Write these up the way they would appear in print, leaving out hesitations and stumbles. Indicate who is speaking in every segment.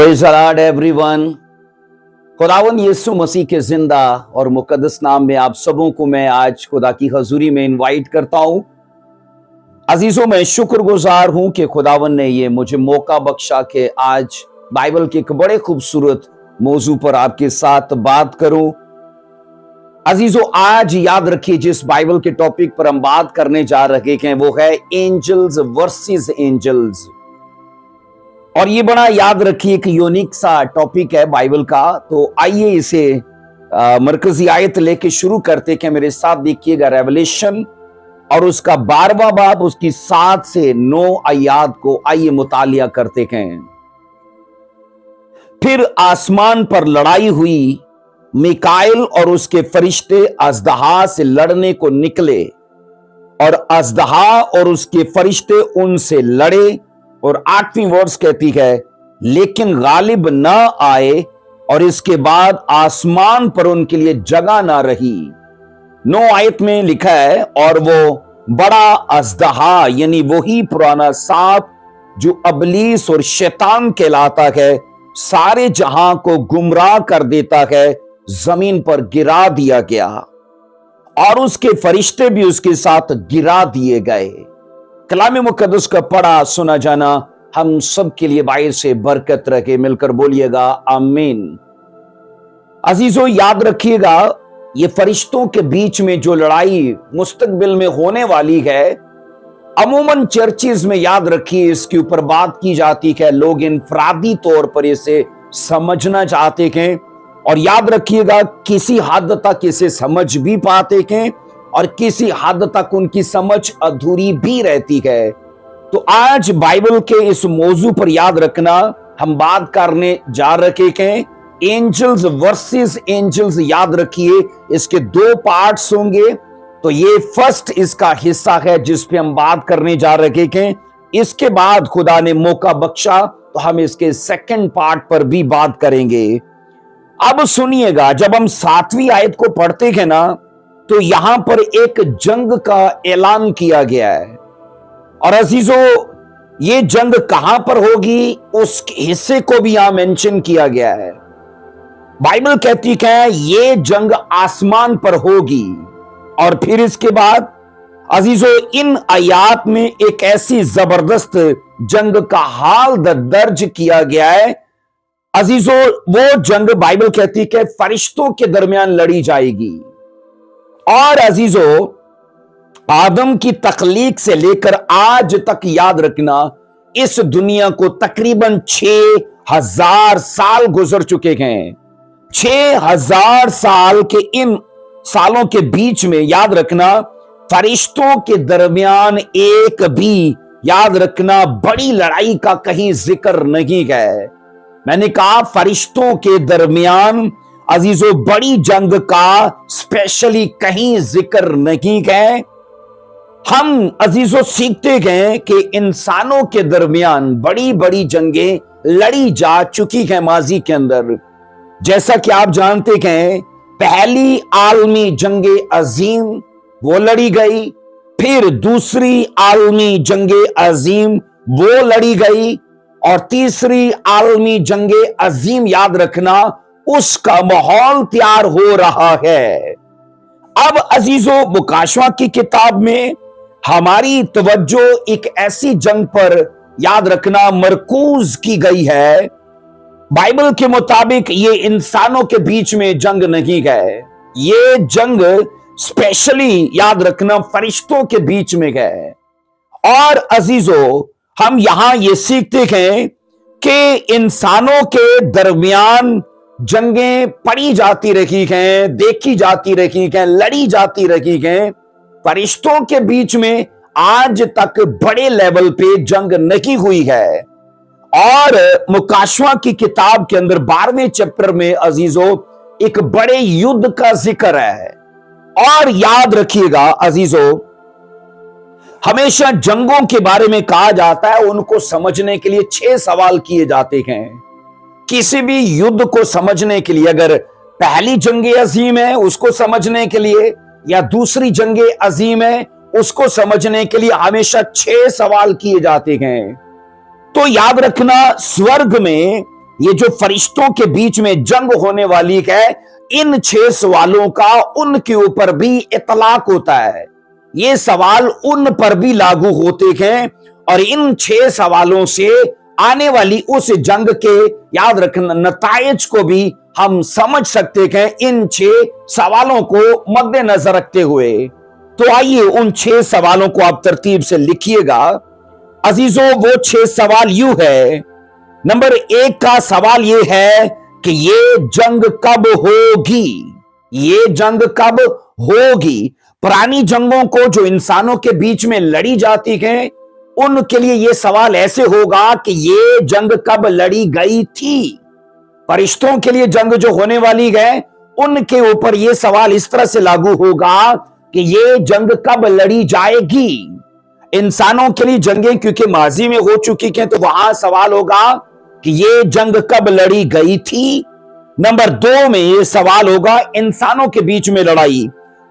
Speaker 1: Praise the Lord everyone. खुदावन यीशु मसीह के जिंदा और मुकद्दस नाम में आप सबों को मैं आज खुदा की हजूरी में इनवाइट करता हूं। अजीजों, मैं शुक्रगुजार हूं कि खुदावन ने ये मुझे मौका बख्शा कि आज बाइबल के एक बड़े खूबसूरत मौजू पर आपके साथ बात करूं। अजीजों, आज याद रखिए जिस बाइबल के टॉपिक पर हम बात करने जा रहे हैं वो है एंजल्स वर्सेस एंजल्स। और ये बड़ा याद रखिए एक यूनिक सा टॉपिक है बाइबल का। तो आइए इसे मरकजी आयत लेके शुरू करते कि मेरे साथ देखिएगा रेवलेशन और उसका 12वां बाब उसकी 7 से 9 आयत को आइए मुतालिया करते हैं। फिर आसमान पर लड़ाई हुई, मिकाइल और उसके फरिश्ते अजदहा से लड़ने को निकले और अजदहा और उसके फरिश्ते उनसे लड़े। और 8वीं वर्स कहती है लेकिन गालिब न आए और इसके बाद आसमान पर उनके लिए जगह ना रही। 9 आयत में लिखा है और वो बड़ा अजदहा यानी वही पुराना सांप जो अबलीस और शैतान कहलाता है, सारे जहां को गुमराह कर देता है, जमीन पर गिरा दिया गया और उसके फरिश्ते भी उसके साथ गिरा दिए गए। कलाम मुकद्दस का पढ़ा सुना जाना हम सब के लिए बाइस से बरकत रखे। मिलकर बोलिएगा आमीन। अजीजों, याद रखिएगा ये फरिश्तों के बीच में जो लड़ाई मुस्तकबिल में होने वाली है, अमूमन चर्चिज में याद रखिए इसके ऊपर बात की जाती है। लोग इनफरादी तौर पर इसे समझना चाहते हैं और याद रखिएगा किसी हद तक इसे समझ भी पाते हैं और किसी हद तक उनकी समझ अधूरी भी रहती है। तो आज बाइबल के इस मौजू पर याद रखना हम बात करने जा रहे हैं एंजल्स वर्सेस एंजल्स। याद रखिए इसके 2 पार्ट्स होंगे। तो ये फर्स्ट इसका हिस्सा है जिस पे हम बात करने जा रहे हैं। इसके बाद खुदा ने मौका बख्शा तो हम इसके सेकंड पार्ट पर भी बात करेंगे। अब सुनिएगा, जब हम 7वीं आयत को पढ़ते हैं ना तो यहां पर एक जंग का ऐलान किया गया है। और अजीजों, ये जंग कहां पर होगी उस हिस्से को भी यहां मेंशन किया गया है। बाइबल कहती है ये जंग आसमान पर होगी। और फिर इसके बाद अजीजों इन आयात में एक ऐसी जबरदस्त जंग का हाल दर्ज किया गया है। अजीजों, वो जंग बाइबल कहती है फरिश्तों के दरमियान लड़ी जाएगी। और अजीजों, आदम की तख्लीक से लेकर आज तक याद रखना इस दुनिया को तकरीबन 6000 साल गुजर चुके हैं। 6000 साल के इन सालों के बीच में याद रखना फरिश्तों के दरमियान एक भी याद रखना बड़ी लड़ाई का कहीं जिक्र नहीं है। मैंने कहा फरिश्तों के दरमियान अजीजों बड़ी जंग का स्पेशली कहीं जिक्र नहीं है। हम अजीजों सीखते गए कि इंसानों के दरमियान बड़ी बड़ी जंगें लड़ी जा चुकी हैं माजी के अंदर। जैसा कि आप जानते हैं पहली आलमी जंगे अजीम वो लड़ी गई, फिर दूसरी आलमी जंगे अजीम वो लड़ी गई और तीसरी आलमी जंगे अजीम याद रखना उसका माहौल तैयार हो रहा है। अब अजीजों, मुकाशवा की किताब में हमारी तवज्जो एक ऐसी जंग पर याद रखना मरकूज की गई है। बाइबल के मुताबिक ये इंसानों के बीच में जंग नहीं है, ये जंग स्पेशली याद रखना फरिश्तों के बीच में है। और अजीजों, हम यहां ये सीखते हैं कि इंसानों के दरमियान जंगें पड़ी जाती रही हैं, देखी जाती रही हैं, लड़ी जाती रही हैं। फरिश्तों के बीच में आज तक बड़े लेवल पे जंग नहीं हुई है। और मुकाशवा की किताब के अंदर 12वें चैप्टर में अजीजों एक बड़े युद्ध का जिक्र है। और याद रखिएगा अजीजों, हमेशा जंगों के बारे में कहा जाता है उनको समझने के लिए 6 सवाल किए जाते हैं। किसी भी युद्ध को समझने के लिए अगर पहली जंगे अजीम है उसको समझने के लिए या दूसरी जंगे अजीम है उसको समझने के लिए हमेशा 6 सवाल किए जाते हैं। तो याद रखना स्वर्ग में ये जो फरिश्तों के बीच में जंग होने वाली है, इन 6 सवालों का उनके ऊपर भी इतलाक होता है। ये सवाल उन पर भी लागू होते हैं और इन 6 सवालों से आने वाली उस जंग के याद रखना नताइज को भी हम समझ सकते हैं इन 6 सवालों को मद्देनजर रखते हुए। तो आइए उन 6 सवालों को आप तरतीब से लिखिएगा। अजीजों, वो 6 सवाल यूं है। नंबर 1 का सवाल यह है कि ये जंग कब होगी? ये जंग कब होगी? पुरानी जंगों को जो इंसानों के बीच में लड़ी जाती हैं, उनके लिए यह सवाल ऐसे होगा कि ये जंग कब लड़ी गई थी। फरिश्तों के लिए जंग जो होने वाली है, उनके ऊपर यह सवाल इस तरह से लागू होगा कि ये जंग कब लड़ी जाएगी। इंसानों के लिए जंगें क्योंकि माजी में हो चुकी हैं, तो वहां सवाल होगा कि ये जंग कब लड़ी गई थी। नंबर 2 में यह सवाल होगा इंसानों के बीच में लड़ाई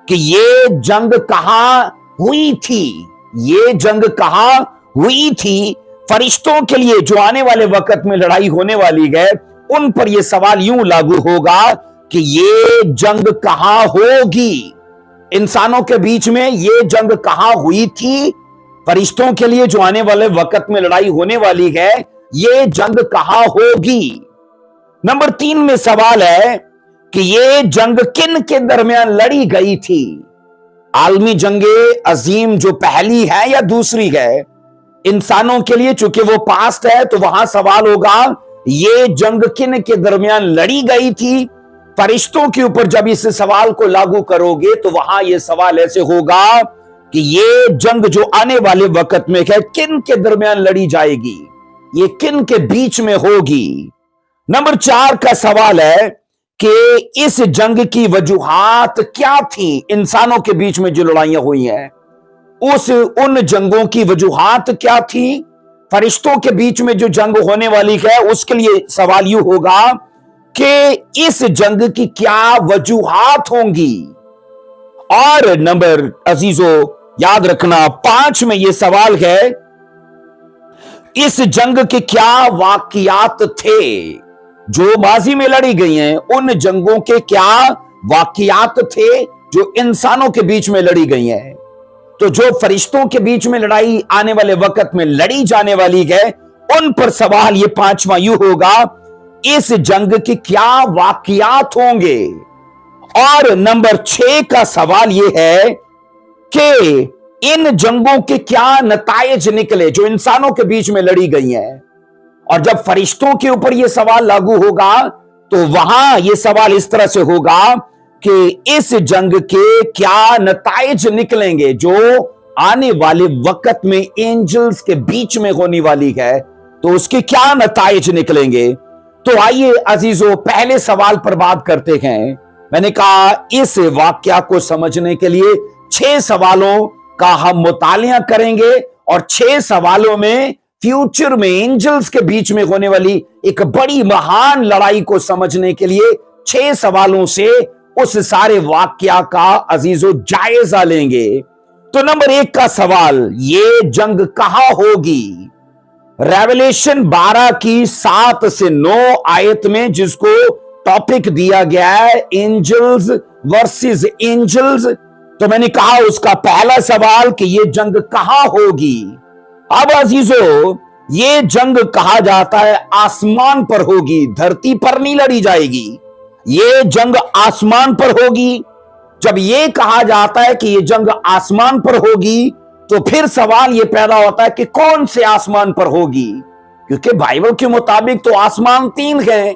Speaker 1: कि ये जंग कहां हुई थी। ये जंग कहां हुई थी। फरिश्तों के लिए जो आने वाले वक्त में लड़ाई होने वाली है, उन पर यह सवाल यूं लागू होगा कि ये जंग कहां होगी। इंसानों के बीच में ये जंग कहां हुई थी। फरिश्तों के लिए जो आने वाले वक्त में लड़ाई होने वाली है, ये जंग कहां होगी। नंबर 3 में सवाल है कि ये जंग किन के दरमियान लड़ी गई थी। आलमी जंगे अजीम जो पहली है या दूसरी है। इंसानों के लिए चूंकि वो पास्ट है, तो वहां सवाल होगा ये जंग किन के दरमियान लड़ी गई थी। फरिश्तों के ऊपर जब इस सवाल को लागू करोगे, तो वहां यह सवाल ऐसे होगा कि ये जंग जो आने वाले वक्त में है, किन के दरमियान लड़ी जाएगी, ये किन के बीच में होगी। नंबर 4 का सवाल है कि इस जंग की वजूहात क्या थी। इंसानों के बीच में जो लड़ाइयां हुई हैं, उन जंगों की वजूहात क्या थी। फरिश्तों के बीच में जो जंग होने वाली है, उसके लिए सवाल यूं होगा कि इस जंग की क्या वजूहात होंगी। और नंबर अजीजों याद रखना 5 में यह सवाल है इस जंग के क्या वाकियात थे। जो माजी में लड़ी गई हैं, उन जंगों के क्या वाकियात थे जो इंसानों के बीच में लड़ी गई हैं। तो जो फरिश्तों के बीच में लड़ाई आने वाले वक्त में लड़ी जाने वाली है, उन पर सवाल ये 5वां यूं होगा इस जंग के क्या वाकियात होंगे। और नंबर 6 का सवाल यह है कि इन जंगों के क्या नताइज निकले जो इंसानों के बीच में लड़ी गई हैं। और जब फरिश्तों के ऊपर यह सवाल लागू होगा, तो वहां यह सवाल इस तरह से होगा कि इस जंग के क्या नताइज निकलेंगे जो आने वाले वक्त में एंजल्स के बीच में होने वाली है, तो उसके क्या नताइज निकलेंगे। तो आइए अजीजों पहले सवाल पर बात करते हैं। मैंने कहा इस वाक्या को समझने के लिए 6 सवालों का हम मुतालिया करेंगे और 6 सवालों में फ्यूचर में एंजल्स के बीच में होने वाली एक बड़ी महान लड़ाई को समझने के लिए 6 सवालों से उस सारे वाक्या का अजीजों जायजा लेंगे। तो नंबर 1 का सवाल, ये जंग कहां होगी। रेवलेशन 12 की 7 से 9 आयत में जिसको टॉपिक दिया गया है एंजल्स वर्सेस एंजल्स, तो मैंने कहा उसका पहला सवाल कि ये जंग कहां होगी। अब अजीजों ये जंग कहा जाता है आसमान पर होगी, धरती पर नहीं लड़ी जाएगी। ये जंग आसमान पर होगी। जब ये कहा जाता है कि ये जंग आसमान पर होगी, तो फिर सवाल ये पैदा होता है कि कौन से आसमान पर होगी, क्योंकि बाइबल के मुताबिक तो आसमान 3 हैं।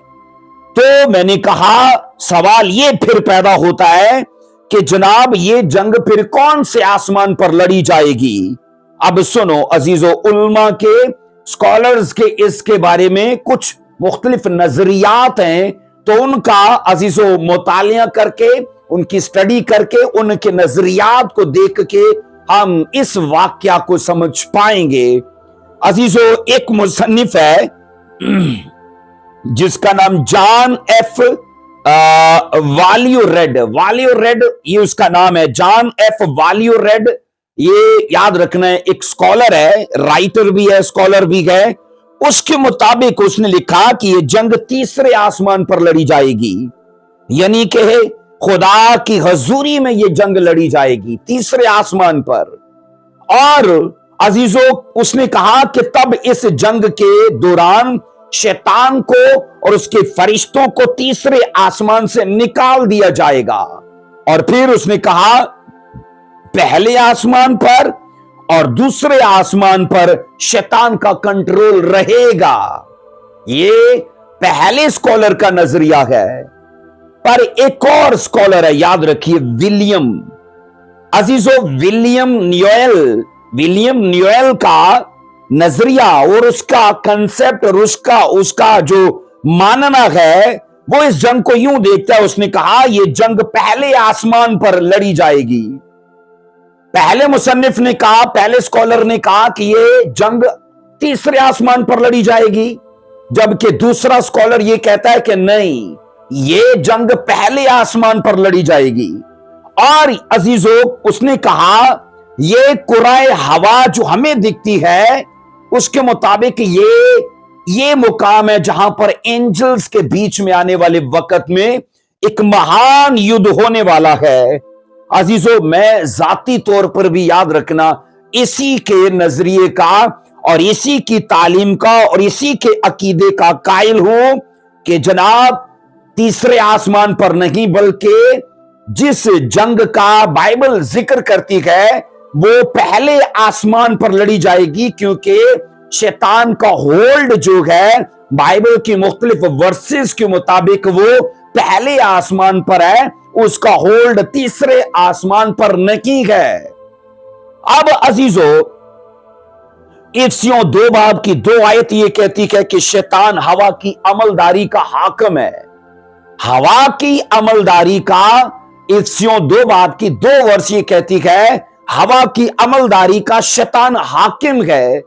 Speaker 1: तो मैंने कहा सवाल ये फिर पैदा होता है कि जनाब ये जंग फिर कौन से आसमान पर लड़ी जाएगी। अब सुनो अजीजों, उल्मा के स्कॉलर्स के इसके बारे में कुछ मुख्तलिफ नजरियात हैं, तो उनका अजीजों मुतालिया करके, उनकी स्टडी करके, उनके नजरियात को देख के हम इस वाक्या को समझ पाएंगे। अजीजों एक मुसन्निफ है जिसका नाम जॉन एफ वालियोरेड, ये उसका नाम है, जॉन एफ वालियोरेड। ये याद रखना है, एक स्कॉलर है, राइटर भी है, स्कॉलर भी है। उसके मुताबिक उसने लिखा कि ये जंग तीसरे आसमान पर लड़ी जाएगी, यानी कि खुदा की हजूरी में ये जंग लड़ी जाएगी तीसरे आसमान पर। और अजीजों, उसने कहा कि तब इस जंग के दौरान शैतान को और उसके फरिश्तों को तीसरे आसमान से निकाल दिया जाएगा। और फिर उसने कहा पहले आसमान पर और दूसरे आसमान पर शैतान का कंट्रोल रहेगा। ये पहले स्कॉलर का नजरिया है, पर एक और स्कॉलर है, याद रखिए, विलियम। अजीजों, विलियम न्यूएल का नजरिया और उसका कंसेप्ट और उसका जो मानना है वो इस जंग को यूं देखता है। उसने कहा ये जंग पहले आसमान पर लड़ी जाएगी। पहले मुसन्निफ ने कहा, पहले स्कॉलर ने कहा कि ये जंग तीसरे आसमान पर लड़ी जाएगी, जबकि दूसरा स्कॉलर ये कहता है कि नहीं, ये जंग पहले आसमान पर लड़ी जाएगी। और अजीजों, उसने कहा ये कुराए हवा जो हमें दिखती है उसके मुताबिक ये मुकाम है जहां पर एंजल्स के बीच में आने वाले वक्त में एक महान युद्ध होने वाला है। अजीजों, मैं जाती तौर पर भी याद रखना इसी के नजरिए का और इसी की तालीम का और इसी के अकीदे का कायल हूं कि जनाब तीसरे आसमान पर नहीं, बल्कि जिस जंग का बाइबल जिक्र करती है वो पहले आसमान पर लड़ी जाएगी, क्योंकि शैतान का होल्ड जो है बाइबल की मुख्तलिफ वर्सेस के मुताबिक वो पहले आसमान पर है, उसका होल्ड तीसरे आसमान पर नहीं है। अब अजीजों, इफ्सियों 2 बाब की 2 आयत ये कहती है कि शैतान हवा की अमलदारी का हाकिम है। हवा की अमलदारी का इफ्सियों 2 बाब की 2 वर्ष ये कहती है हवा की अमलदारी का शैतान हाकिम है।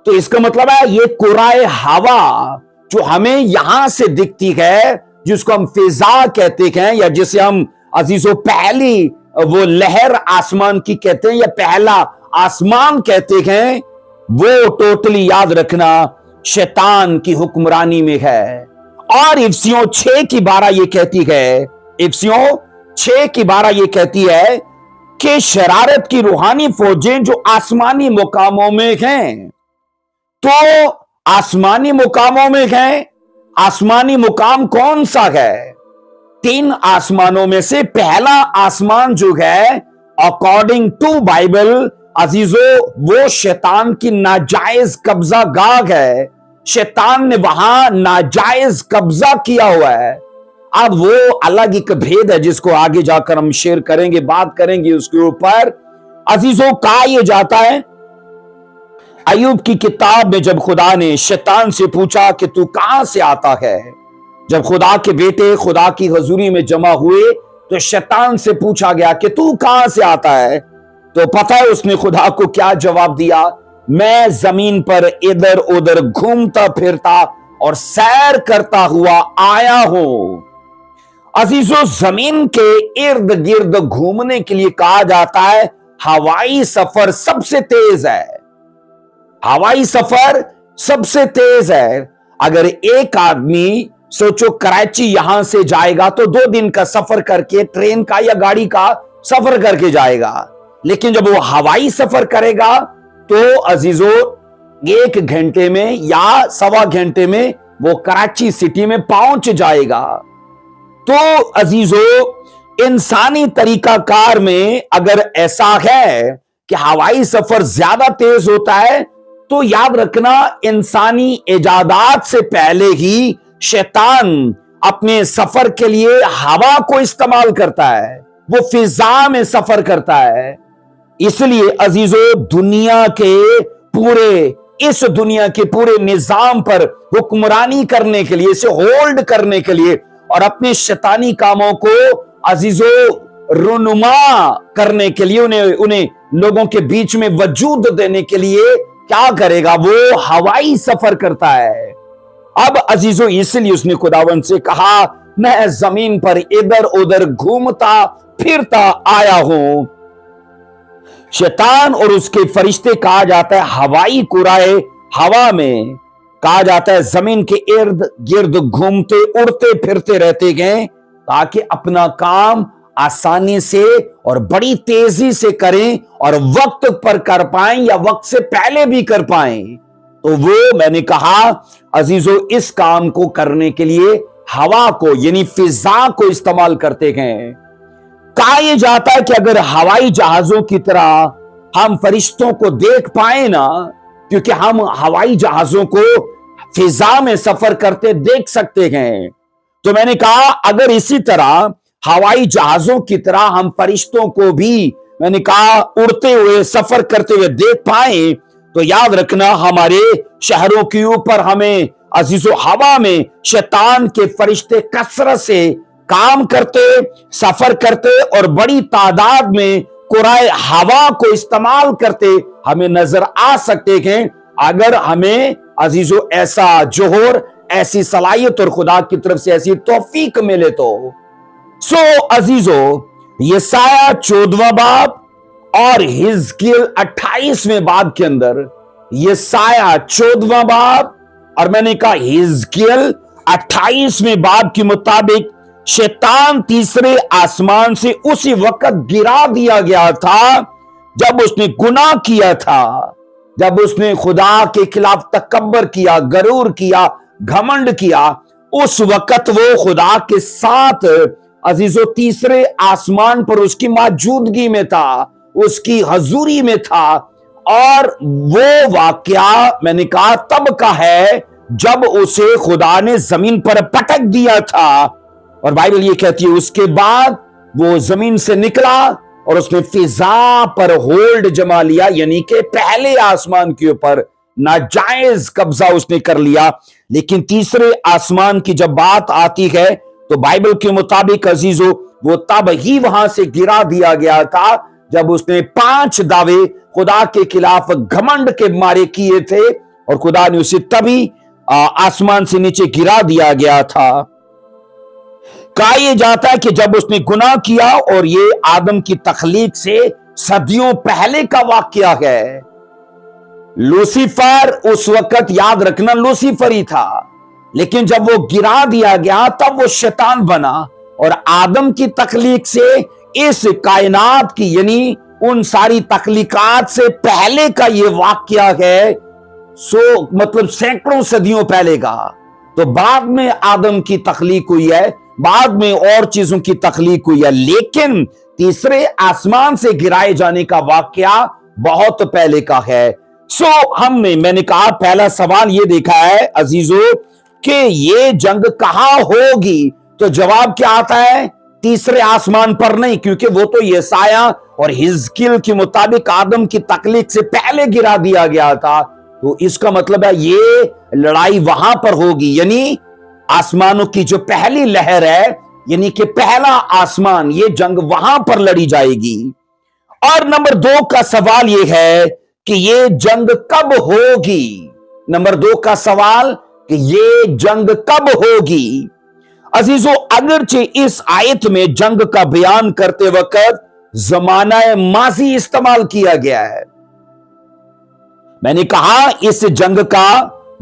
Speaker 1: तो इसका मतलब है ये कुराए हवा जो हमें यहां से दिखती है, जिसको हम फिजा कहते हैं, या जिसे हम अजीजों पहली वो लहर आसमान की कहते हैं या पहला आसमान कहते हैं, वो टोटली याद रखना शैतान की हुक्मरानी में है। और इफ्सियों 6 की 12 ये कहती है, इफ्सियों 6 की 12 ये कहती है कि शरारत की रूहानी फौजें जो आसमानी मुकामों में हैं, तो आसमानी मुकामों में हैं, आसमानी मुकाम कौन सा है? 3 आसमानों में से पहला आसमान जो है अकॉर्डिंग टू बाइबल अजीजों वो शैतान की नाजायज कब्जा गाह है। शैतान ने वहां नाजायज कब्जा किया हुआ है। अब वो अलग एक भेद है जिसको आगे जाकर हम शेयर करेंगे, बात करेंगे उसके ऊपर। अजीजों, कहा यह जाता है अय्यूब की किताब में जब खुदा ने शैतान से पूछा कि तू कहां से आता है, जब खुदा के बेटे खुदा की हजूरी में जमा हुए तो शैतान से पूछा गया कि तू कहां से आता है, तो पता है उसने खुदा को क्या जवाब दिया? मैं जमीन पर इधर उधर घूमता फिरता और सैर करता हुआ आया हूं। अजीजों, जमीन के इर्द गिर्द घूमने के लिए कहा जाता है हवाई सफर सबसे तेज है। हवाई सफर सबसे तेज है। अगर एक आदमी सोचो कराची यहां से जाएगा तो 2 दिन का सफर करके ट्रेन का या गाड़ी का सफर करके जाएगा, लेकिन जब वो हवाई सफर करेगा तो अजीजों 1 घंटे में या 1.25 घंटे में वो कराची सिटी में पहुंच जाएगा। तो अजीजों, इंसानी तरीकाकार में अगर ऐसा है कि हवाई सफर ज्यादा तेज होता है, तो याद रखना इंसानी इजादात से पहले ही शैतान अपने सफर के लिए हवा को इस्तेमाल करता है, वो फिजा में सफर करता है। इसलिए अजीजों, इस दुनिया के पूरे निजाम पर हुक्मरानी करने के लिए, इसे होल्ड करने के लिए और अपने शैतानी कामों को अजीजों रुनुमा करने के लिए, उन्हें लोगों के बीच में वजूद देने के लिए क्या करेगा? वो हवाई सफर करता है। अब अजीजों, इसलिए उसने खुदावंद से कहा मैं जमीन पर इधर उधर घूमता फिरता आया हूं। शैतान और उसके फरिश्ते कहा जाता है हवाई कुराए हवा में कहा जाता है जमीन के इर्द गिर्द घूमते उड़ते फिरते रहते गए ताकि अपना काम आसानी से और बड़ी तेजी से करें और वक्त पर कर पाएं या वक्त से पहले भी कर पाएं। तो वो मैंने कहा अजीजों, इस काम को करने के लिए हवा को यानी फिजा को इस्तेमाल करते गए। कहा यह जाता है कि अगर हवाई जहाजों की तरह हम फरिश्तों को देख पाए ना, क्योंकि हम हवाई जहाजों को फिजा में सफर करते देख सकते हैं, तो मैंने कहा अगर इसी तरह हवाई जहाजों की तरह हम फरिश्तों को भी मैंने कहा उड़ते हुए सफर करते हुए देख पाए, तो याद रखना हमारे शहरों के ऊपर हमें अजीजों हवा में शैतान के फरिश्ते कसरत से काम करते, सफर करते और बड़ी तादाद में कुराए हवा को इस्तेमाल करते हमें नजर आ सकते हैं, अगर हमें अजीजों ऐसा जोहर, ऐसी सलाहियत और खुदा की तरफ से ऐसी तौफीक मिले तो। अजीजों, यसाया 14वां बाब और हिजकियेल 28वें बाब के अंदर, यसाया 14वां बाब और मैंने कहा हिजकियेल 28वें बाब के मुताबिक शैतान तीसरे आसमान से उसी वक्त गिरा दिया गया था जब उसने गुनाह किया था, जब उसने खुदा के खिलाफ तकब्बर किया, गरूर किया, घमंड किया। उस वक्त वो खुदा के साथ अजीजों तीसरे आसमान पर उसकी मौजूदगी में था, उसकी हजूरी में था। और वो वाकया मैंने कहा तब का है जब उसे खुदा ने जमीन पर पटक दिया था। और बाइबल ये कहती है उसके बाद वो जमीन से निकला और उसने फिजा पर होल्ड जमा लिया, यानी कि पहले आसमान के ऊपर नाजायज कब्जा उसने कर लिया। लेकिन तीसरे आसमान की जब बात आती है तो बाइबल के मुताबिक अजीजों वो तब ही वहां से गिरा दिया गया था जब उसने 5 दावे खुदा के खिलाफ घमंड के मारे किए थे और खुदा ने उसे तभी आसमान से नीचे गिरा दिया गया था। कहा यह जाता है कि जब उसने गुनाह किया, और ये आदम की तखलीक से सदियों पहले का वाकया है। लूसीफर उस वक्त याद रखना लूसीफर ही था, लेकिन जब वो गिरा दिया गया तब वो शैतान बना। और आदम की तखलीक से इस कायनात की यानी उन सारी तखलीकात से पहले का ये वाकया है, मतलब सैकड़ों सदियों पहले का। तो बाद में आदम की तखलीक हुई है, बाद में और चीजों की तखलीक हुई है, लेकिन तीसरे आसमान से गिराए जाने का वाकया बहुत पहले का है। हमने मैंने कहा पहला सवाल ये देखा है अजीजों कि ये जंग कहां होगी, तो जवाब क्या आता है? तीसरे आसमान पर नहीं, क्योंकि वो तो यसाया और हिजकियेल के मुताबिक आदम की तखलीक से पहले गिरा दिया गया था। तो इसका मतलब है ये लड़ाई वहां पर होगी, यानी आसमानों की जो पहली लहर है, यानी कि पहला आसमान, ये जंग वहां पर लड़ी जाएगी। और नंबर 2 का सवाल यह है कि ये जंग कब होगी। नंबर 2 का सवाल कि ये जंग कब होगी। अजीजों, अगरचे इस आयत में जंग का बयान करते वक्त जमाना माजी इस्तेमाल किया गया है। मैंने कहा इस जंग का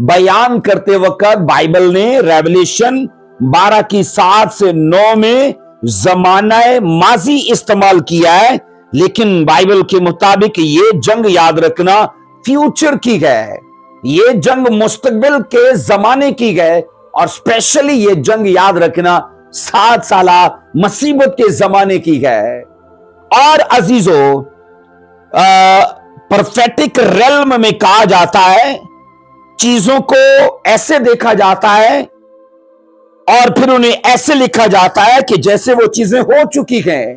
Speaker 1: बयान करते वक्त बाइबल ने रेवलेशन 12 की 7 से 9 में जमाना माजी इस्तेमाल किया है, लेकिन बाइबल के मुताबिक ये जंग याद रखना फ्यूचर की है, ये जंग मुस्तकबिल के जमाने की है। और स्पेशली ये जंग याद रखना 7 साला मुसीबत के जमाने की है। और अजीजों, प्रोफेटिक रेल्म में कहा जाता है चीजों को ऐसे देखा जाता है और फिर उन्हें ऐसे लिखा जाता है कि जैसे वो चीजें हो चुकी हैं।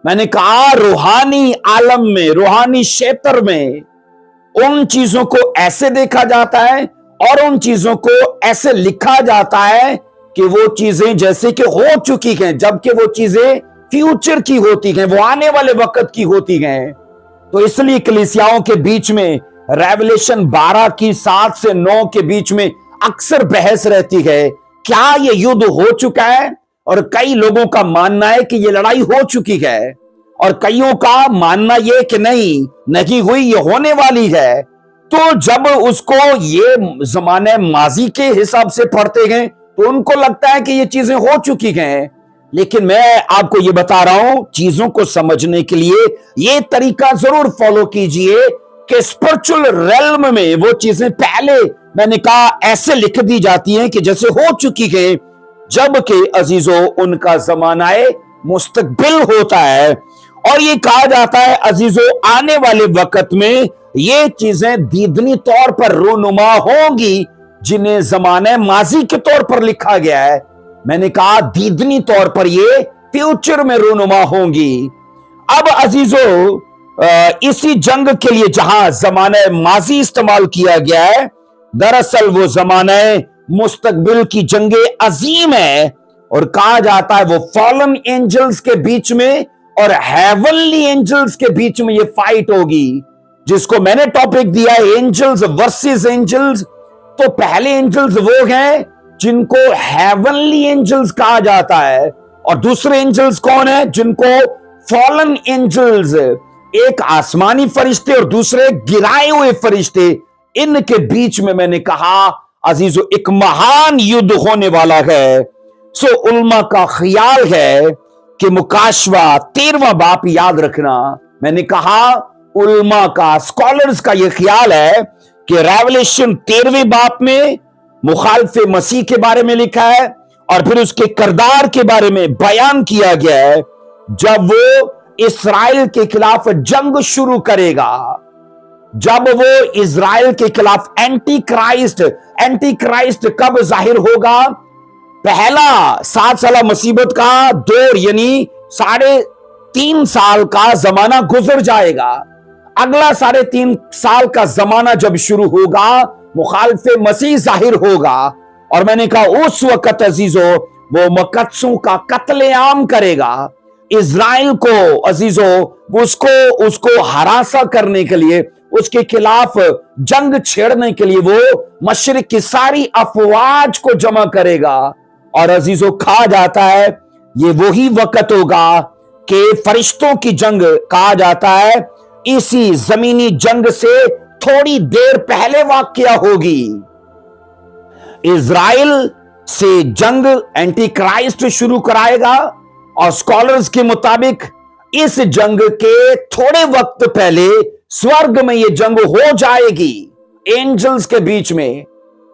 Speaker 1: मैंने कहा रूहानी आलम में, रूहानी क्षेत्र में उन चीजों को ऐसे देखा जाता है और उन चीजों को ऐसे लिखा जाता है कि वो चीजें जैसे कि हो चुकी हैं, जबकि वो चीजें फ्यूचर की होती हैं, वो आने वाले वक्त की होती हैं। तो इसलिए कलीसियाओं के बीच में रेवलेशन 12 की 7 से 9 के बीच में अक्सर बहस रहती है, क्या ये युद्ध हो चुका है? और कई लोगों का मानना है कि ये लड़ाई हो चुकी है, और कईयों का मानना ये कि नहीं हुई, ये होने वाली है। تو جب اس کو یہ زمانے ماضی کے حساب سے پڑھتے گئے تو ان کو لگتا ہے کہ یہ چیزیں ہو چکی ہیں، لیکن میں آپ کو یہ بتا رہا ہوں چیزوں کو سمجھنے کے لیے یہ طریقہ ضرور فالو کیجئے کہ اسپرچل ریلم میں وہ چیزیں پہلے میں نے کہا ایسے لکھ دی جاتی ہیں کہ جیسے ہو چکی ہیں، جبکہ عزیزو ان کا زمانہ مستقبل ہوتا ہے، اور یہ کہا جاتا ہے عزیزو آنے والے وقت میں یہ چیزیں دیدنی طور پر رونما ہوں گی جنہیں زمانہ ماضی کے طور پر لکھا گیا ہے۔ میں نے کہا دیدنی طور پر یہ فیوچر میں رونما ہوں گی۔ اب عزیزو اسی جنگ کے لیے جہاں زمانہ ماضی استعمال کیا گیا ہے، دراصل وہ زمانہ مستقبل کی جنگ عظیم ہے، اور کہا جاتا ہے وہ فالن اینجلز کے بیچ میں اور ہیونلی اینجلز کے بیچ میں یہ فائٹ ہوگی، جس کو میں نے ٹاپک دیا ہے اینجلز ورسز اینجلز۔ تو پہلے اینجلز وہ ہیں جن کو ہیونلی اینجلز کہا جاتا ہے، اور دوسرے اینجلز کون ہیں جن کو فالن اینجلز، ایک آسمانی فرشتے اور دوسرے گرائے ہوئے فرشتے، ان کے بیچ میں نے کہا عزیزو ایک مہان یدھ ہونے والا ہے۔ سو علماء کا خیال ہے کہ مکاشوہ 13واں باب یاد رکھنا، میں نے کہا علماء کا اسکالرز کا یہ خیال ہے کہ ریولیشن 13ویں باب میں مخالف مسیح کے بارے میں لکھا ہے، اور پھر اس کے کردار کے بارے میں بیان کیا گیا ہے جب وہ اسرائیل کے خلاف جنگ شروع کرے گا، جب وہ اسرائیل کے خلاف اینٹی کرائسٹ کب ظاہر ہوگا؟ پہلا 7 سالہ مصیبت کا دور یعنی 3.5 سال کا زمانہ گزر جائے گا، اگلا 3.5 سال کا زمانہ جب شروع ہوگا مخالف مسیح ظاہر ہوگا، اور میں نے کہا اس وقت عزیزو وہ مقدسوں کا قتل عام کرے گا، اسرائیل کو عزیزو اس کو ہراساں کرنے کے لیے، اس کے خلاف جنگ چھیڑنے کے لیے وہ مشرق کی ساری افواج کو جمع کرے گا، اور عزیزو کہا جاتا ہے یہ وہی وقت ہوگا کہ فرشتوں کی جنگ کہا جاتا ہے اسی زمینی جنگ سے تھوڑی دیر پہلے واقعہ ہوگی۔ اسرائیل سے جنگ اینٹی کرائسٹ شروع کرائے گا، اور اسکالرز کے مطابق اس جنگ کے تھوڑے وقت پہلے سورگ میں یہ جنگ ہو جائے گی اینجلز کے بیچ میں۔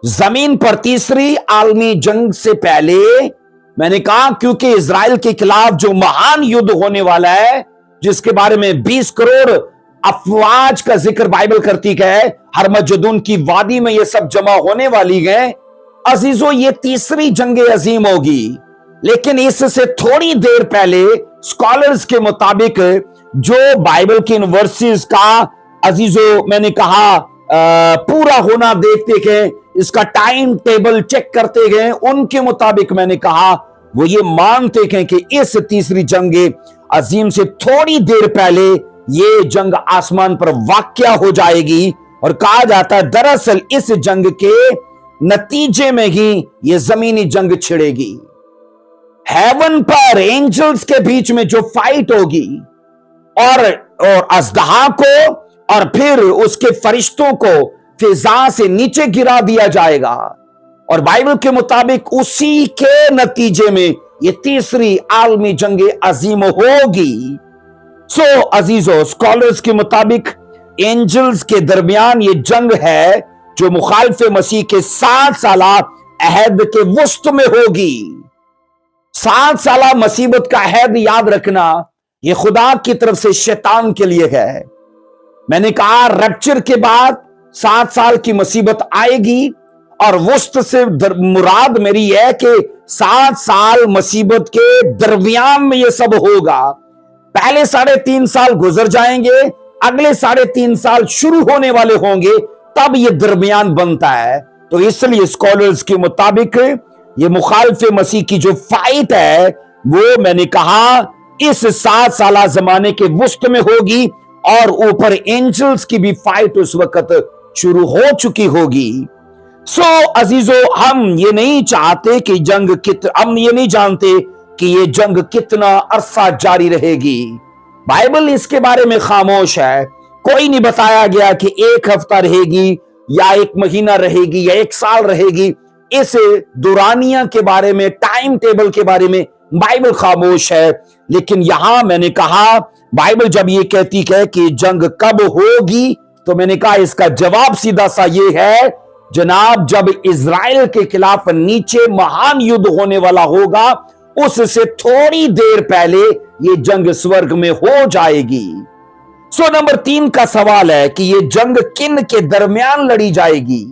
Speaker 1: زمین پر تیسری عالمی جنگ سے پہلے میں نے کہا کیونکہ اسرائیل کے خلاف جو مہان یدھ ہونے والا ہے، جس کے بارے میں 20 کروڑ افواج کا ذکر بائبل کرتی ہے، ہرمجدون کی وادی میں یہ سب جمع ہونے والی ہیں، عزیزو یہ تیسری جنگ عظیم ہوگی۔ لیکن اس سے تھوڑی دیر پہلے اسکالرز کے مطابق جو بائبل کے ورسز کا عزیزو میں نے کہا پورا ہونا دیکھتے گئے، اس کا ٹائم ٹیبل چیک کرتے گئے، ان کے مطابق میں نے کہا وہ یہ مانتے ہیں کہ اس تیسری جنگ عظیم سے تھوڑی دیر پہلے یہ جنگ آسمان پر واقعہ ہو جائے گی، اور کہا جاتا ہے دراصل اس جنگ کے نتیجے میں ہی یہ زمینی جنگ چھڑے گی۔ ہیون پر اینجلز کے بیچ میں جو فائٹ ہوگی، اور اژدہا کو اور پھر اس کے فرشتوں کو فضا سے نیچے گرا دیا جائے گا، اور بائبل کے مطابق اسی کے نتیجے میں یہ تیسری عالمی جنگ عظیم ہوگی۔ سو عزیزو اسکالرز کے مطابق اینجلز کے درمیان یہ جنگ ہے جو مخالف مسیح کے 7 سالہ عہد کے وسط میں ہوگی۔ 7 سالہ مصیبت کا عہد یاد رکھنا یہ خدا کی طرف سے شیطان کے لیے ہے۔ میں نے کہا ریپچر کے بعد 7 سال کی مصیبت آئے گی، اور وسط سے مراد میری ہے کہ 7 سال مصیبت کے درمیان میں یہ سب ہوگا۔ پہلے 3.5 سال گزر جائیں گے، اگلے 3.5 سال شروع ہونے والے ہوں گے، تب یہ درمیان بنتا ہے۔ تو اس لیے اسکالرز کے مطابق یہ مخالف مسیح کی جو فائٹ ہے وہ میں نے کہا اس 7 سالہ زمانے کے وسط میں ہوگی، اور اوپر اینجلز کی بھی فائٹ اس وقت شروع ہو چکی ہوگی۔ سو عزیزو ہم یہ نہیں چاہتے کہ ہم یہ نہیں جانتے کہ یہ جنگ کتنا عرصہ جاری رہے گی، بائبل اس کے بارے میں خاموش ہے، कोई नहीं बताया गया कि 1 हफ्ता रहेगी या 1 महीना रहेगी या 1 साल रहेगी। इस दुरानिया के बारे में, टाइम टेबल के बारे में बाइबल खामोश है। लेकिन यहां मैंने कहा, बाइबल जब ये कहती है कि जंग कब होगी, तो मैंने कहा इसका जवाब सीधा सा ये है, जनाब, जब इजराइल के खिलाफ नीचे महान युद्ध होने वाला होगा, उससे थोड़ी देर पहले ये जंग स्वर्ग में हो जाएगी। नंबर 3 का सवाल है कि ये जंग किन के दरमियान लड़ी जाएगी।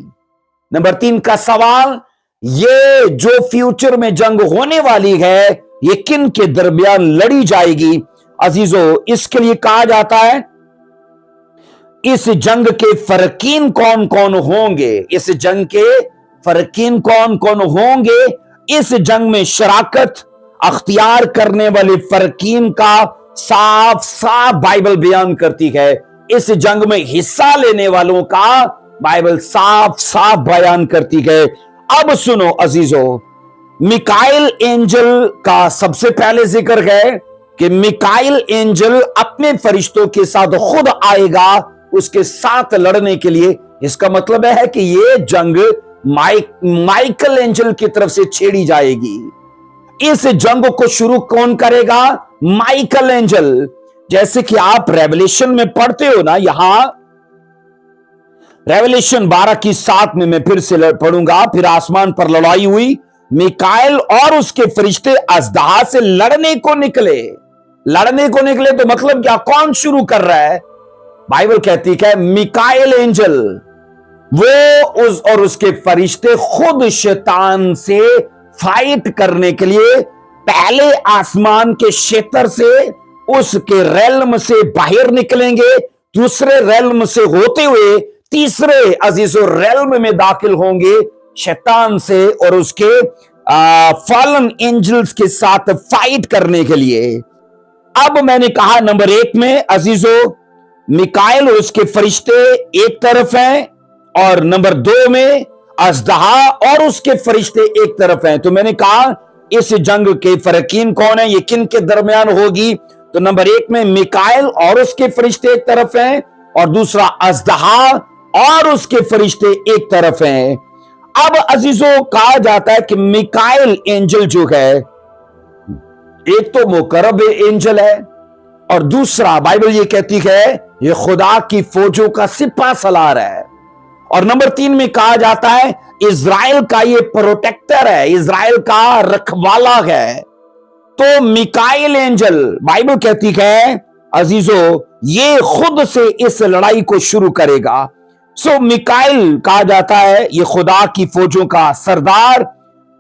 Speaker 1: नंबर 3 का सवाल, ये जो फ्यूचर में जंग होने वाली है, ये किन के दरमियान लड़ी जाएगी। अजीजों, इसके लिए कहा जाता है इस जंग के फरकीन कौन कौन होंगे। इस जंग के फरकीन कौन कौन होंगे। इस जंग में शराकत अख्तियार करने वाले फरकीन का साफ साफ बाइबल बयान करती है। इस जंग में हिस्सा लेने वालों का बाइबल साफ साफ बयान करती है। अब सुनो अजीजों, मिकाइल एंजल का सबसे पहले जिक्र है कि मिकाइल एंजल अपने फरिश्तों के साथ खुद आएगा उसके साथ लड़ने के लिए। इसका मतलब है कि ये जंग माइकल एंजल की तरफ से छेड़ी जाएगी। इस जंग को शुरू कौन करेगा? Michael angel. जैसे कि आप रेवलेशन में पढ़ते हो ना, यहां रेवलेशन 12:7 में मैं फिर से पढ़ूंगा, फिर आसमान पर लड़ाई हुई, मिकाइल और उसके फरिश्ते अजदहा से लड़ने को निकले। लड़ने को निकले तो मतलब क्या? कौन शुरू कर रहा है? बाइबल कहती है मिकाइल एंजल, वो और उसके फरिश्ते खुद शैतान से फाइट करने के लिए पहले आसमान के क्षेत्र से, उसके रेल्म से बाहर निकलेंगे, दूसरे रेल्म से होते हुए तीसरे अजीजों रेल्म में दाखिल होंगे शैतान से और उसके फॉलन एंजल्स के साथ फाइट करने के लिए। अब मैंने कहा नंबर 1 में अजीजों मिकाइल और उसके फरिश्ते एक तरफ हैं और नंबर 2 में अजदहा और उसके फरिश्ते एक तरफ हैं। तो मैंने कहा इस जंग के फरकीन कौन है, ये किन के दरमियान होगी? तो नंबर 1 में मिकाइल और उसके फरिश्ते एक तरफ हैं और दूसरा अजदहा और उसके फरिश्ते एक तरफ हैं। अब अजीजों कहा जाता है कि मिकाइल एंजल जो है, एक तो मुकर्रब एंजल है और दूसरा बाइबल ये कहती है ये खुदा की फौजों का सिपा सलार है। और नंबर 3 में कहा जाता है इजराइल का ये प्रोटेक्टर है, इजराइल का रखवाला है। तो मिकाइल एंजल बाइबल कहती है अजीजों ये खुद से इस लड़ाई को शुरू करेगा। मिकाइल कहा जाता है ये खुदा की फौजों का सरदार।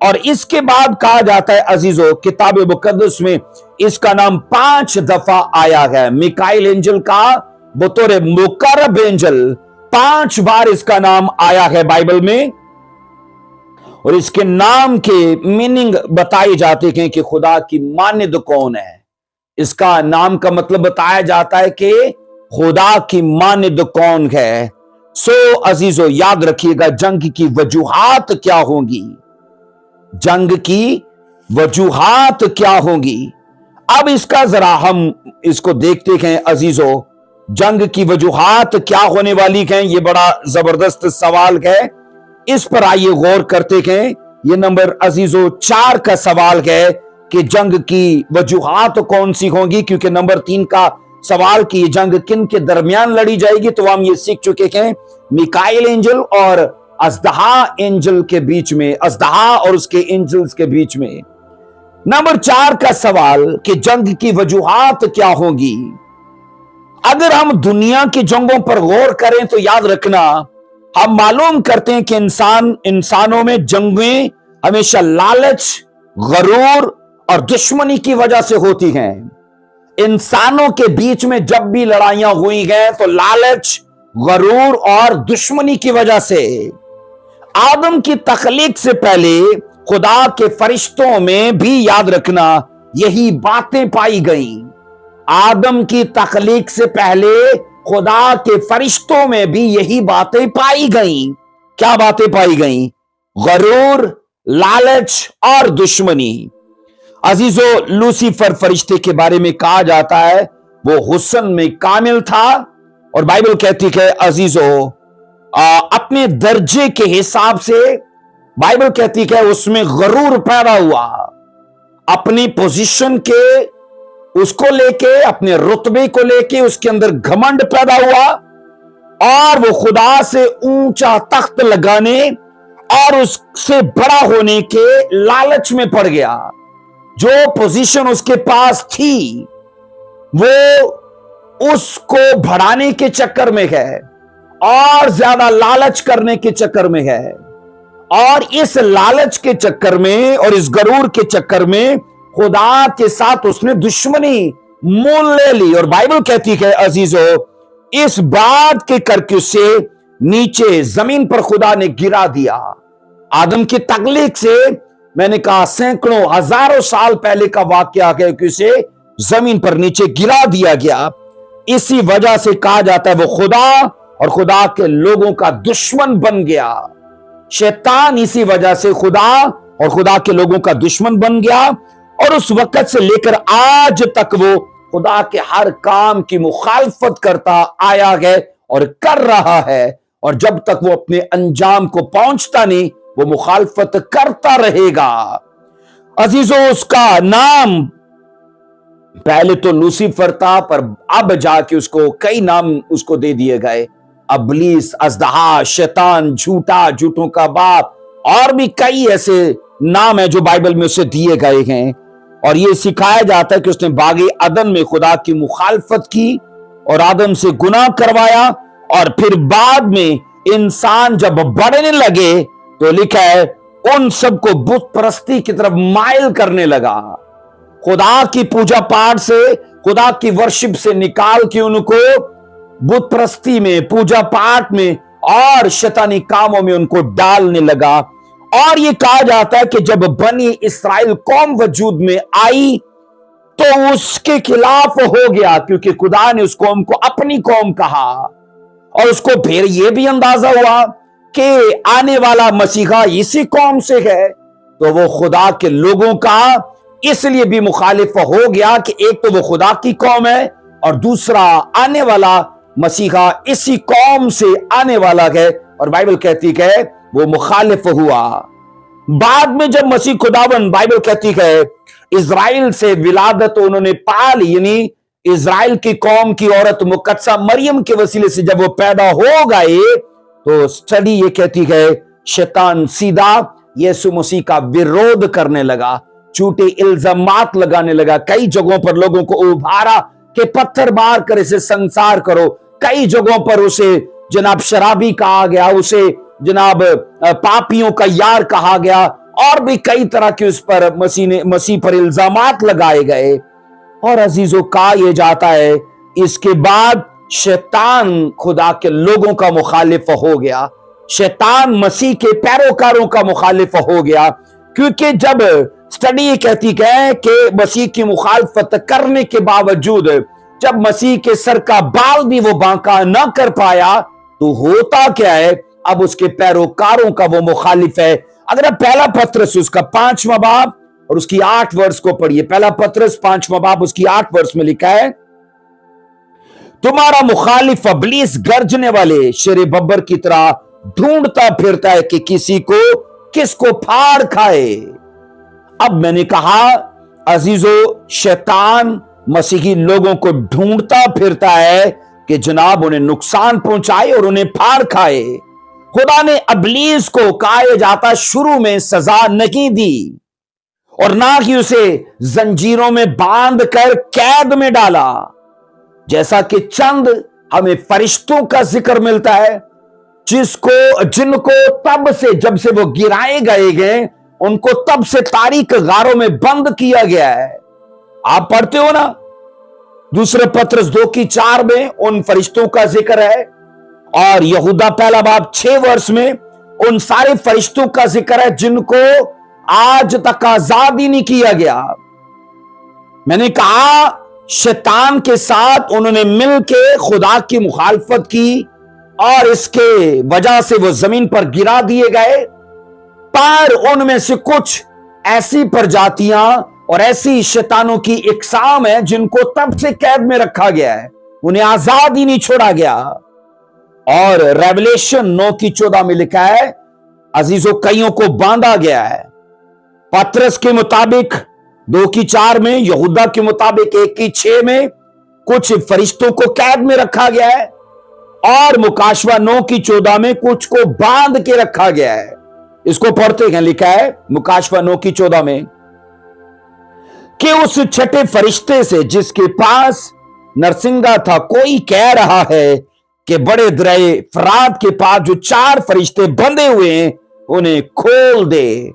Speaker 1: और इसके बाद कहा जाता है अजीजों किताब मुकद्दस में इसका नाम 5 दफा आया है। मिकाइल एंजल का बतौर मुकर्रब एंजल 5 बार इसका नाम आया है बाइबल में। और इसके नाम के मीनिंग बताए जाते हैं कि खुदा की मानिद कौन है। इसका नाम का मतलब बताया जाता है कि खुदा की मानिद कौन है। अजीजों याद रखिएगा जंग की वजूहात क्या होंगी, जंग की वजूहात क्या होंगी। अब इसका जरा हम इसको देखते हैं अजीजों, जंग की वजूहात क्या होने वाली हैं। ये बड़ा जबरदस्त सवाल है, इस पर आइए गौर करते हैं। ये नंबर अजीजों 4 का सवाल है कि जंग की वजूहात कौन सी होंगी, क्योंकि नंबर 3 का सवाल कि ये जंग किन के दरमियान लड़ी जाएगी, तो हम ये सीख चुके हैं मिकाइल एंजल और अजदहा एंजल के बीच में, अजदहा और उसके एंजल्स के बीच में। नंबर 4 का सवाल कि जंग की वजूहात क्या होंगी। अगर हम दुनिया की जंगों पर गौर करें तो याद रखना हम मालूम करते हैं कि इंसानों में जंगें हमेशा लालच, गरूर और दुश्मनी की वजह से होती हैं। इंसानों के बीच में जब भी लड़ाइयां हुई हैं तो लालच, गरूर और दुश्मनी की वजह से। आदम की तख्लीक से पहले खुदा के फरिश्तों में भी याद रखना यही बातें पाई गईं। आदम की तख्लीक से पहले खुदा के फरिश्तों में भी यही बातें पाई गईं। क्या बातें पाई गईं? गरूर, लालच और दुश्मनी। अजीजों लूसीफर फरिश्ते के बारे में कहा जाता है वो हुस्न में कामिल था और बाइबल कहती है अजीजों, अपने दर्जे के हिसाब से बाइबल कहती है उसमें गरूर पैदा हुआ, अपनी पोजीशन के उसको लेके, अपने रुतबे को लेके उसके अंदर घमंड पैदा हुआ और वो खुदा से ऊंचा तख्त लगाने और उससे बड़ा होने के लालच में पड़ गया। जो पोजीशन उसके पास थी वो उसको बढ़ाने के चक्कर में है और ज्यादा लालच करने के चक्कर में है, और इस लालच के चक्कर में और इस गरूर के चक्कर में खुदा के साथ उसने दुश्मनी मोल ले ली। और बाइबल कहती है अजीजों, इस बात के करके उसे नीचे जमीन पर खुदा ने गिरा दिया। आदम की तख्लीक से मैंने कहा सैकड़ों हजारों साल पहले का वाकया है कि उसे जमीन पर नीचे गिरा दिया गया। इसी वजह से कहा जाता है वो खुदा और खुदा के लोगों का दुश्मन बन गया। शैतान इसी वजह से खुदा और खुदा के लोगों का दुश्मन बन गया और उस वक्त से लेकर आज तक वो खुदा के हर काम की मुखालफत करता आया है और कर रहा है, और जब तक वो अपने अंजाम को पहुंचता नहीं वो मुखालफत करता रहेगा। अजीजों, उसका नाम पहले तो लूसीफर था, पर अब जाके उसको कई नाम उसको दे दिए गए। अबलीस, अज़दहा, शैतान, झूठा, झूठों का बाप, और भी कई ऐसे नाम है जो बाइबल में उसे दिए गए हैं। और ये सिखाया जाता है कि उसने बागे अदन में खुदा की मुखालफत की और आदम से गुनाह करवाया, और फिर बाद में इंसान जब बढ़ने लगे तो लिखा है उन सबको बुत परस्ती की तरफ माइल करने लगा। खुदा की पूजा पाठ से, खुदा की वर्शिप से निकाल के उनको बुत परस्ती में, पूजा पाठ में और शैतानी कामों में उनको डालने लगा। और ये कहा जाता है कि जब बनी इस्राएल कौम वजूद में आई तो उसके खिलाफ हो गया, क्योंकि खुदा ने उस कौम को अपनी कौम कहा। और उसको फिर यह भी अंदाजा हुआ कि आने वाला मसीहा इसी कौम से है, तो वो खुदा के लोगों का इसलिए भी मुखालिफ हो गया कि एक तो वो खुदा की कौम है और दूसरा आने वाला मसीहा इसी कौम से आने वाला है। और बाइबल कहती है वो मुखालिफ हुआ। बाद में जब मसीह खुदावन, बाइबल कहती है इज़राइल से विलादत उन्होंने पा ली, यानी इज़राइल की कौम की औरत मुकद्दसा मरियम के वसीले से जब वो पैदा हो गए तो स्टडी ये कहती है शैतान सीधा यीशु मसीह का विरोध करने लगा, झूठे इल्जामात लगाने लगा। कई जगहों पर लोगों को उभारा कि पत्थर मार कर इसे संसार करो। कई जगहों पर उसे जनाब शराबी कहा गया, उसे जनाब पापियों का यार कहा गया, और भी कई तरह के उस पर मसीह पर इल्जामात लगाए गए। और अजीजों, कहा यह जाता है इसके बाद शैतान खुदा के लोगों का मुखालिफ हो गया, शैतान मसीह के पैरोकारों का मुखालिफ हो गया। क्योंकि जब स्टडी ये कहती है कि मसीह की मुखालफत करने के बावजूद जब मसीह के सर का बाल भी वो बांका न कर पाया तो होता क्या है, अब उसके पैरोकारों का वो मुखालिफ है। अगर आप पहला पत्रस उसका 5वां बाब और उसकी 8 वर्ष को पढ़िए, पहला पत्रस 5वां बाब उसकी 8 वर्ष में लिखा है, तुम्हारा मुखालिफ इब्लीस गर्जने वाले शेर बब्बर की तरह ढूंढता फिरता है कि किसको फाड़ खाए। अब मैंने कहा अजीजों, शैतान मसीही लोगों को ढूंढता फिरता है कि जनाब उन्हें नुकसान पहुंचाए और उन्हें फाड़ खाए। खुदा ने इब्लीस को कहा जाता शुरू में सजा नहीं दी और ना ही उसे जंजीरों में बांध कर कैद में डाला, जैसा कि चंद हमें फरिश्तों का जिक्र मिलता है जिनको तब से, जब से वो गिराए गए उनको तब से तारीख गारों में बंद किया गया है। आप पढ़ते हो ना, दूसरे पत्रस 2:4 में उन फरिश्तों का जिक्र है, और यहूदा पहला बाब 6 वर्ष में उन सारे फरिश्तों का जिक्र है जिनको आज तक आजाद ही नहीं किया गया। मैंने कहा शैतान के साथ उन्होंने मिलकर खुदा की मुखालफत की और इसके वजह से वो जमीन पर गिरा दिए गए। पर उनमें से कुछ ऐसी प्रजातियां और ऐसी शैतानों की इकसाम है जिनको तब से कैद में रखा गया है। उन्हें आजाद ही नहीं छोड़ा गया। और रेवलेशन 9:14 में लिखा है, अजीजों, कईयों को बांधा गया है। पतरस के मुताबिक 2:4 में, यहूदा के मुताबिक 1:6 में कुछ फरिश्तों को कैद में रखा गया है, और मुकाशवा 9:14 में कुछ को बांध के रखा गया है। इसको पढ़ते हैं, लिखा है मुकाशवा 9:14 में कि उस छठे फरिश्ते से जिसके पास नरसिंगा था, कोई कह रहा है कि बड़े दरिया फरात के पास जो 4 फरिश्ते बंधे हुए हैं उन्हें खोल दे।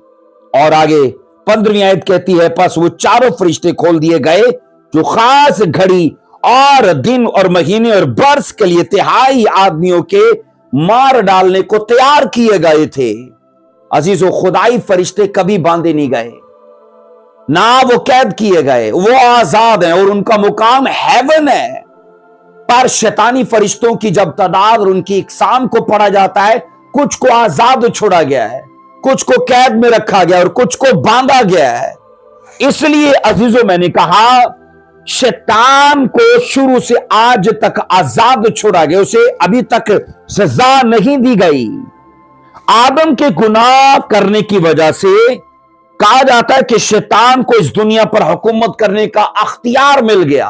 Speaker 1: और आगे 15वीं आयत कहती है, बस वो चारों फरिश्ते खोल दिए गए जो खास घड़ी और दिन और महीने और बरस के लिए तिहाई आदमियों के मार डालने को तैयार किए गए थे। अजीजों, खुदाई फरिश्ते कभी बांधे नहीं गए, ना वो कैद किए गए, वो आजाद हैं और उनका मुकाम हेवन है। पर शैतानी फरिश्तों की जब तादाद और उनकी इकसाम को पढ़ा जाता है, कुछ को आजाद छोड़ा गया है, कुछ को कैद में रखा गया और कुछ को बांधा गया है। इसलिए अजीजों, मैंने कहा शैतान को शुरू से आज तक आजाद छोड़ा गया, उसे अभी तक सजा नहीं दी गई। आदम के गुनाह करने की वजह से कहा जाता है कि शैतान को इस दुनिया पर हुकूमत करने का अख्तियार मिल गया।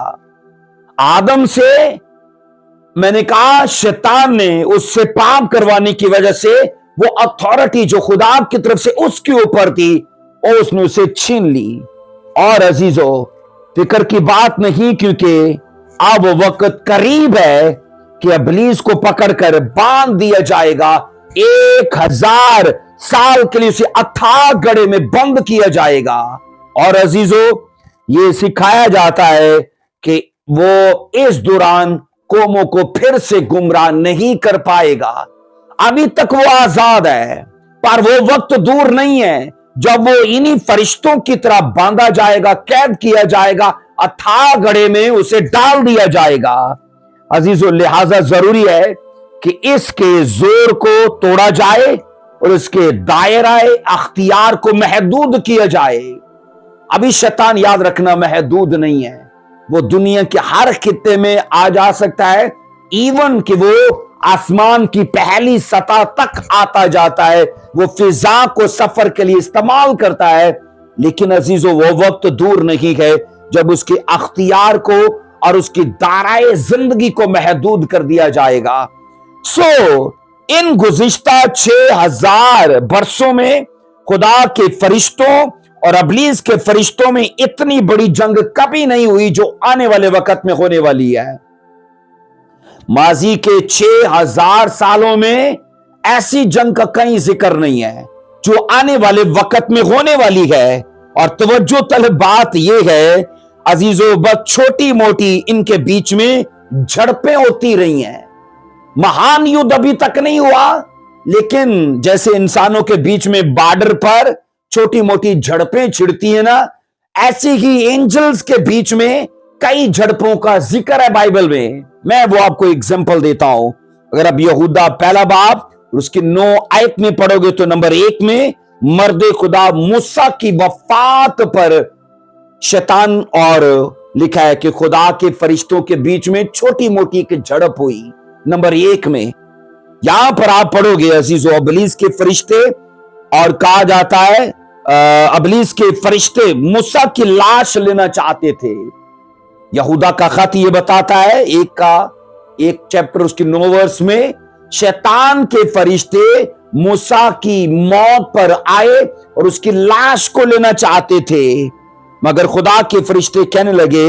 Speaker 1: आदम से, मैंने कहा, शैतान ने उससे पाप करवाने की वजह से वो अथॉरिटी जो खुदा की तरफ से उसके ऊपर थी, और उसने उसे छीन ली। और अजीजों, फिक्र की बात नहीं, क्योंकि अब वो वक्त करीब है कि इब्लीस को पकड़कर बांध दिया जाएगा। 1000 साल के लिए उसे अथाह गड्ढे में बंद किया जाएगा। और अजीजों, ये सिखाया जाता है कि वो इस दौरान कौमों को फिर से गुमराह नहीं कर पाएगा। अभी तक वो आजाद है, पर वो वक्त दूर नहीं है जब वो इन्हीं फरिश्तों की तरह बांधा जाएगा, कैद किया जाएगा, अथाह गड्ढे में उसे डाल दिया जाएगा। अजीजों, लिहाजा जरूरी है कि इसके जोर को तोड़ा जाए और इसके दायरा अख्तियार को महदूद किया जाए। अभी शैतान, याद रखना, महदूद नहीं है। वो दुनिया के हर खित्ते में आ जा सकता है, इवन कि वो आसमान की पहली सतह तक आता जाता है, वो फिजा को सफर के लिए इस्तेमाल करता है। लेकिन अजीजों, वो वक्त दूर नहीं है जब उसके अख्तियार को और उसकी दायरे जिंदगी को महदूद कर दिया जाएगा। इन गुज़िश्ता 6000 बरसों में खुदा के फरिश्तों और इब्लीस के फरिश्तों में इतनी बड़ी जंग कभी नहीं हुई जो आने वाले वक्त में होने वाली है। माजी के 6000 सालों में ऐसी जंग का कहीं जिक्र नहीं है जो आने वाले वक्त में होने वाली है। और तवज्जो तलब बात यह है अजीजों, बस छोटी मोटी इनके बीच में झड़पें होती रही हैं। महान युद्ध अभी तक नहीं हुआ, लेकिन जैसे इंसानों के बीच में बॉर्डर पर छोटी मोटी झड़पें छिड़ती है ना, ऐसी ही एंजल्स के बीच में कई झड़पों का जिक्र है बाइबल में। मैं वो आपको एग्जांपल देता हूं। अगर आप यहूदा पहला बाब उसकी 9 आयत में पढ़ोगे तो नंबर 1 में मर्दे खुदा मूसा की वफात पर शैतान, और लिखा है कि खुदा के फरिश्तों के बीच में छोटी मोटी एक झड़प हुई। नंबर 1 में यहां पर आप पढ़ोगे अजीजों, इब्लीस के फरिश्ते, और कहा जाता है इब्लीस के फरिश्ते मूसा की लाश लेना चाहते थे। यहूदा का खत यह बताता है, एक चैप्टर उसकी 9 वर्ष में, शैतान के फरिश्ते मूसा की मौत पर आए और उसकी लाश को लेना चाहते थे, मगर खुदा के फरिश्ते कहने लगे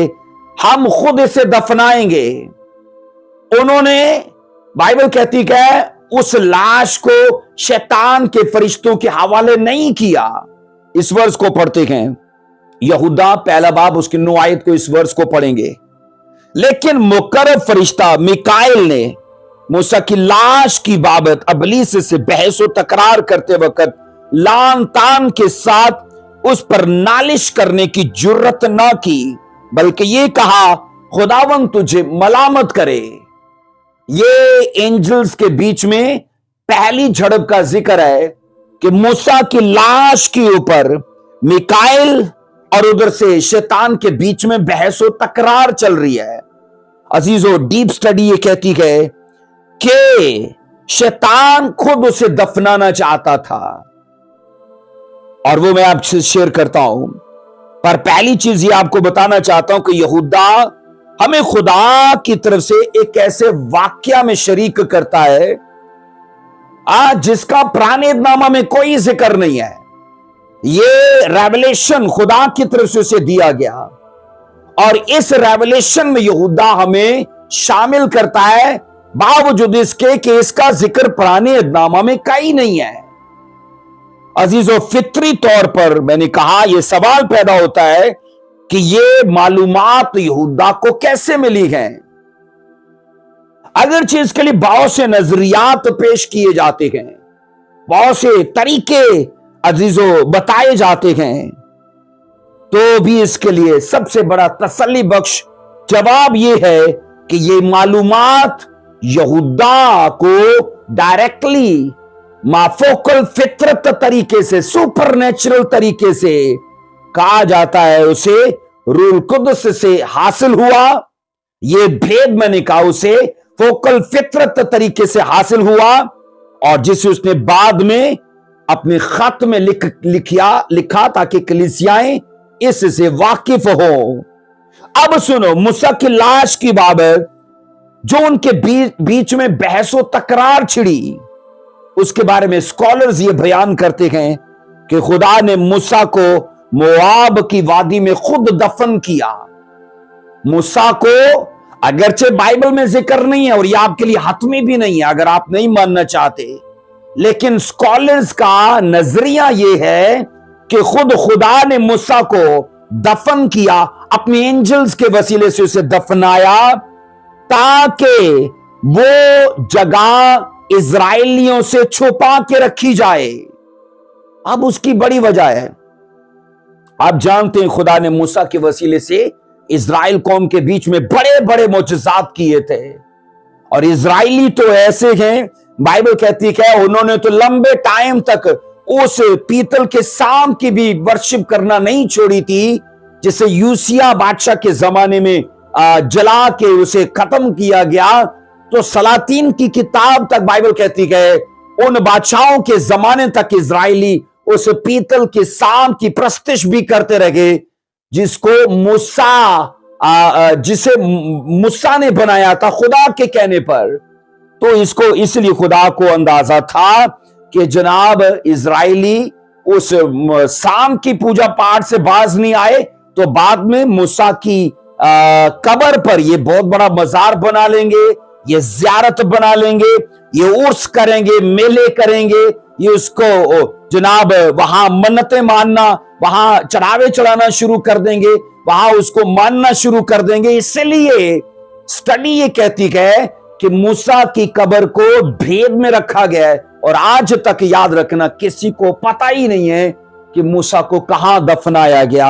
Speaker 1: हम खुद इसे दफनाएंगे। उन्होंने, बाइबल कहती है, उस लाश को शैतान के फरिश्तों के हवाले नहीं किया। इस वर्ष को पढ़ते हैं, यहूदा पहला बाब उसकी 9 आयत को, इस वर्ष को पढ़ेंगे। लेकिन मुकर्रब फरिश्ता मिकाइल ने मूसा की लाश की बाबत इब्लीस से बहस व तकरार करते वक्त लान तान के साथ उस पर नालिश करने की जुर्रत ना की, बल्कि ये कहा खुदावंद तुझे मलामत करे। ये एंजल्स के बीच में पहली झड़प का जिक्र है कि मूसा की लाश के ऊपर मिकाइल और उधर से शैतान के बीच में बहस व तकरार चल रही है। अजीजों, डीप स्टडी ये कहती है कि शैतान खुद उसे दफनाना चाहता था, और वो मैं आपसे शेयर करता हूं। पर पहली चीज ये आपको बताना चाहता हूं कि यहूदा हमें खुदा की तरफ से एक ऐसे वाक्या में शरीक करता है जिसका पुराने नामा में कोई जिक्र नहीं है। ये रेवलेशन खुदा की तरफ से उसे दिया गया, और इस रेवलेशन में यहूदा हमें शामिल करता है, बावजूद इसके कि इसका जिक्र पुराने नामा में कहीं नहीं है। अजीजों, फितरी तौर पर मैंने कहा यह सवाल पैदा होता है कि ये मालूमात यहूदा को कैसे मिली है। अगरचे इसके लिए बहुत से नजरियात पेश किए जाते हैं, बहुत से तरीके अजीजों बताए जाते हैं, तो भी इसके लिए सबसे बड़ा तसल्ली बख्श जवाब यह है कि ये मालूमात यहूदा को डायरेक्टली माफोकल फितरत तरीके से, सुपर नेचुरल तरीके से कहा जाता है उसे रूल कुदस से हासिल हुआ। यह भेद मैंने कहा उसे फोकल फितरत तरीके से हासिल हुआ, और जिसे उसने बाद में अपने खत में लिखा ताकि कलीसियाएं इससे वाकिफ हो। अब सुनो, मूसा की लाश की बाबत जो उनके बीच में बहसो तकरार छिड़ी, उसके बारे में स्कॉलर्स ये बयान करते हैं कि खुदा ने मूसा को मोआब की वादी में खुद दफन किया। मूसा को अगरचे बाइबल में जिक्र नहीं है, और यह आपके लिए हतमी भी नहीं है अगर आप नहीं मानना चाहते, लेकिन स्कॉलर्स का नजरिया यह है कि खुद खुदा ने मूसा को दफन किया, अपने एंजल्स के वसीले से उसे दफनाया, ताकि वो जगह इजराइलियों से छुपा के रखी जाए। अब उसकी बड़ी वजह है, आप जानते हैं खुदा ने मूसा के वसीले से इजराइल कौम के बीच में बड़े बड़े मोजज़ात किए थे, और इजराइली तो ऐसे हैं, बाइबल कहती है उन्होंने तो लंबे टाइम तक उस पीतल के सांप की भी वर्शिप करना नहीं छोड़ी थी, जिसे यूसिया बादशाह के जमाने में जला के उसे खत्म किया गया। तो सलातीन की किताब तक बाइबल कहती है उन बादशाहों के जमाने तक इजराइली उस पीतल के सांप की प्रस्तिश भी करते रहे, जिसे मूसा ने बनाया था खुदा के कहने पर। तो इसको इसलिए खुदा को अंदाजा था कि जनाब इजराइली उस सांप की पूजा पाठ से बाज नहीं आए, तो बाद में मूसा की कब्र पर ये बहुत बड़ा मजार बना लेंगे, ये ज़ियारत बना लेंगे, ये उर्स करेंगे, मेले करेंगे, ये उसको जनाब वहां मन्नतें मानना, वहां चढ़ावे चढ़ाना शुरू कर देंगे, वहां उसको मानना शुरू कर देंगे। इसलिए स्टडी ये कहती है कि मूसा की कब्र को भेद में रखा गया है, और आज तक याद रखना किसी को पता ही नहीं है कि मूसा को कहां दफनाया गया।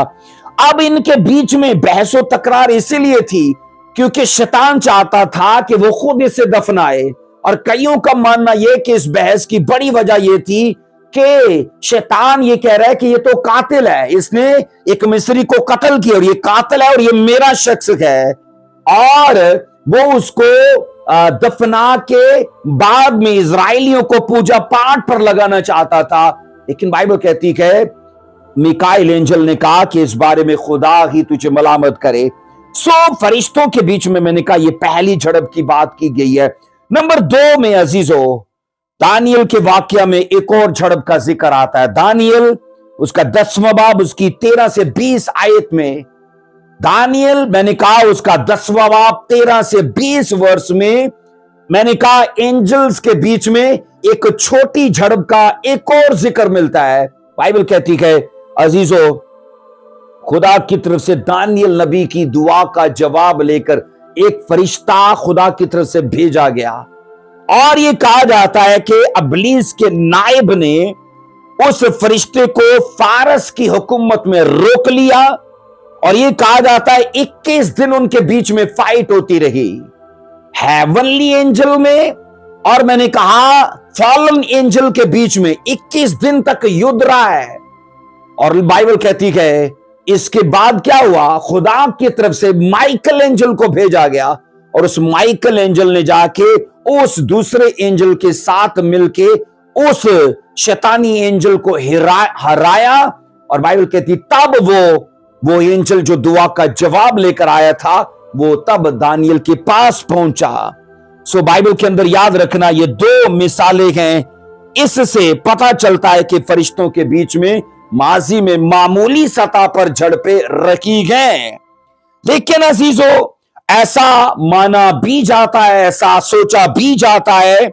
Speaker 1: अब इनके बीच में बहसो तकरार इसीलिए थी क्योंकि शैतान चाहता था कि वो खुद इसे दफनाए, और कईयों का मानना यह कि इस बहस की बड़ी वजह यह थी कि शैतान ये कह रहा है कि ये तो कातिल है, इसने एक मिस्री को कत्ल किया, और ये कातिल है और ये मेरा शख्स है, और वो उसको दफना के बाद में इजराइलियों को पूजा पाठ पर लगाना चाहता था। लेकिन बाइबल कहती है मिकाइल एंजल ने कहा कि इस बारे में खुदा ही तुझे मलामत करे। सो फरिश्तों के बीच में मैंने कहा यह पहली झड़प की बात की गई है। नंबर 2 में अजीजों, दानियल के वाकया में एक और झड़प का जिक्र आता है। दानियल उसका 10वां बाब उसकी 13 से 20 आयत में, दानियल मैंने कहा उसका 10वां बाब 13 से 20 वर्ष में, मैंने कहा एंजल्स के बीच में एक छोटी झड़प का एक और जिक्र मिलता है। बाइबल कहती है अजीजों, खुदा की तरफ से दानियल नबी की दुआ का जवाब लेकर एक फरिश्ता खुदा की तरफ से भेजा गया, और यह कहा जाता है कि अबलीस के नायब ने उस फरिश्ते को फारस की हुकूमत में रोक लिया, और यह कहा जाता है 21 दिन उनके बीच में फाइट होती रही, हेवनली एंजल में और मैंने कहा फॉलन एंजल के बीच में 21 दिन तक युद्ध रहा है। और बाइबल कहती है इसके बाद क्या हुआ, खुदा की तरफ से माइकल एंजल को भेजा गया, और उस माइकल एंजल ने जाके उस दूसरे एंजल के साथ मिलके उस शैतानी एंजल को हराया। और बाइबल कहती तब वो एंजल जो दुआ का जवाब लेकर आया था वो तब दानियल के पास पहुंचा। सो बाइबल के अंदर याद रखना ये दो मिसालें हैं। इससे पता चलता है कि फरिश्तों के बीच में माजी में मामूली सतह पर झड़पें रखी गए, लेकिन अजीजों ऐसा माना भी जाता है, ऐसा सोचा भी जाता है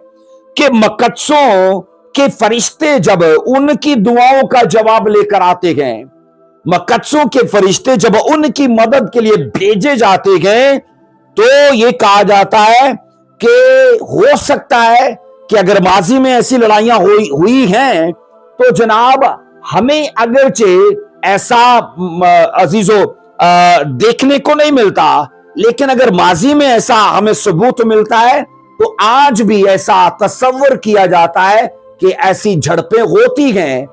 Speaker 1: कि मकद्सों के फरिश्ते जब उनकी दुआओं का जवाब लेकर आते गए, मकद्सों के फरिश्ते जब उनकी मदद के लिए भेजे जाते गए, तो ये कहा जाता है कि हो सकता है कि अगर माजी में ऐसी लड़ाइयां हुई हैं तो जनाब हमें अगरचे ऐसा अजीजों देखने को नहीं मिलता, लेकिन अगर माजी में ऐसा हमें सबूत मिलता है तो आज भी ऐसा तस्वर किया जाता है कि ऐसी झड़पें होती हैं,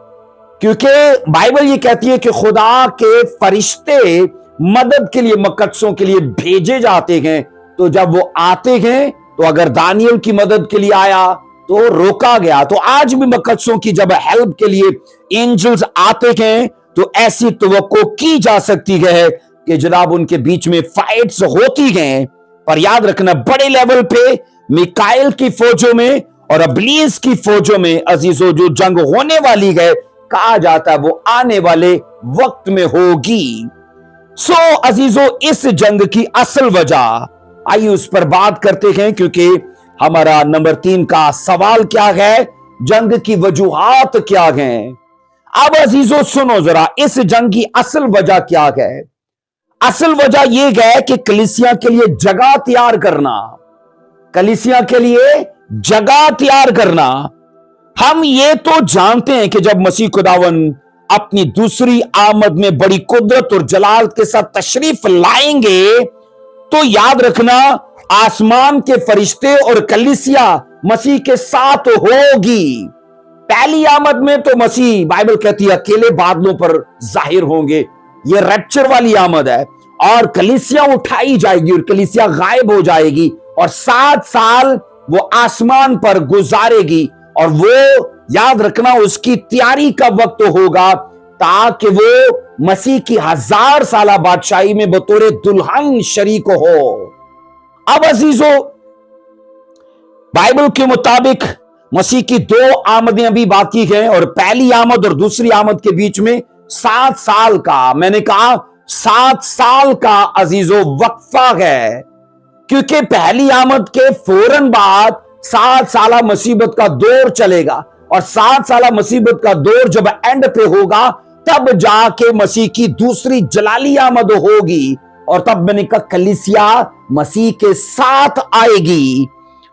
Speaker 1: क्योंकि बाइबल ये कहती है कि खुदा के फरिश्ते मदद के लिए मकद्सों के लिए भेजे जाते हैं। तो जब वो आते हैं तो अगर दानियल की मदद के लिए आया तो रोका गया, तो आज भी मकद्सों की जब हेल्प के लिए एंजल्स आते हैं तो ऐसी तवक्को की जा सकती है कि जनाब उनके बीच में फाइट्स होती हैं। पर याद रखना बड़े लेवल पे मिकाइल की फौजों में और इब्लीस की फौजों में अजीजों जो जंग होने वाली है, कहा जाता है वो आने वाले वक्त में होगी। सो अजीजों इस जंग की असल वजह आइए उस पर बात करते हैं, क्योंकि हमारा नंबर 3 का सवाल क्या है, जंग की वजूहात क्या हैं। अब अजीजों सुनो जरा, इस जंग की असल वजह क्या है। असल वजह यह है कि कलीसिया के लिए जगह तैयार करना, कलीसिया के लिए जगह तैयार करना। हम ये तो जानते हैं कि जब मसीह खुदावन अपनी दूसरी आमद में बड़ी कुदरत और जलालत के साथ तशरीफ लाएंगे, तो याद रखना आसमान के फरिश्ते और कलीसिया मसीह के साथ होगी। पहली आमद में तो मसीह बाइबल कहती है अकेले बादलों पर जाहिर होंगे, ये रैप्चर वाली आमद है, और कलीसिया उठाई जाएगी और कलीसिया गायब हो जाएगी और 7 साल वो आसमान पर गुजारेगी। और वो याद रखना उसकी तैयारी का वक्त होगा ताकि वो मसीह की 1000 साला बादशाही में बतौर दुल्हन शरीक हो। अब अजीजों बाइबल के मुताबिक मसीह की 2 आमदें अभी बाकी हैं, और पहली आमद और दूसरी आमद के बीच में 7 साल का, मैंने कहा 7 साल का अजीजों वक्फा है, क्योंकि पहली आमद के फौरन बाद 7 साला मुसीबत का दौर चलेगा, और 7 साला मुसीबत का दौर जब एंड पे होगा तब जाके मसीह की दूसरी जलाली आमद होगी, और तब मैंने कहा कलीसिया मसीह के साथ आएगी।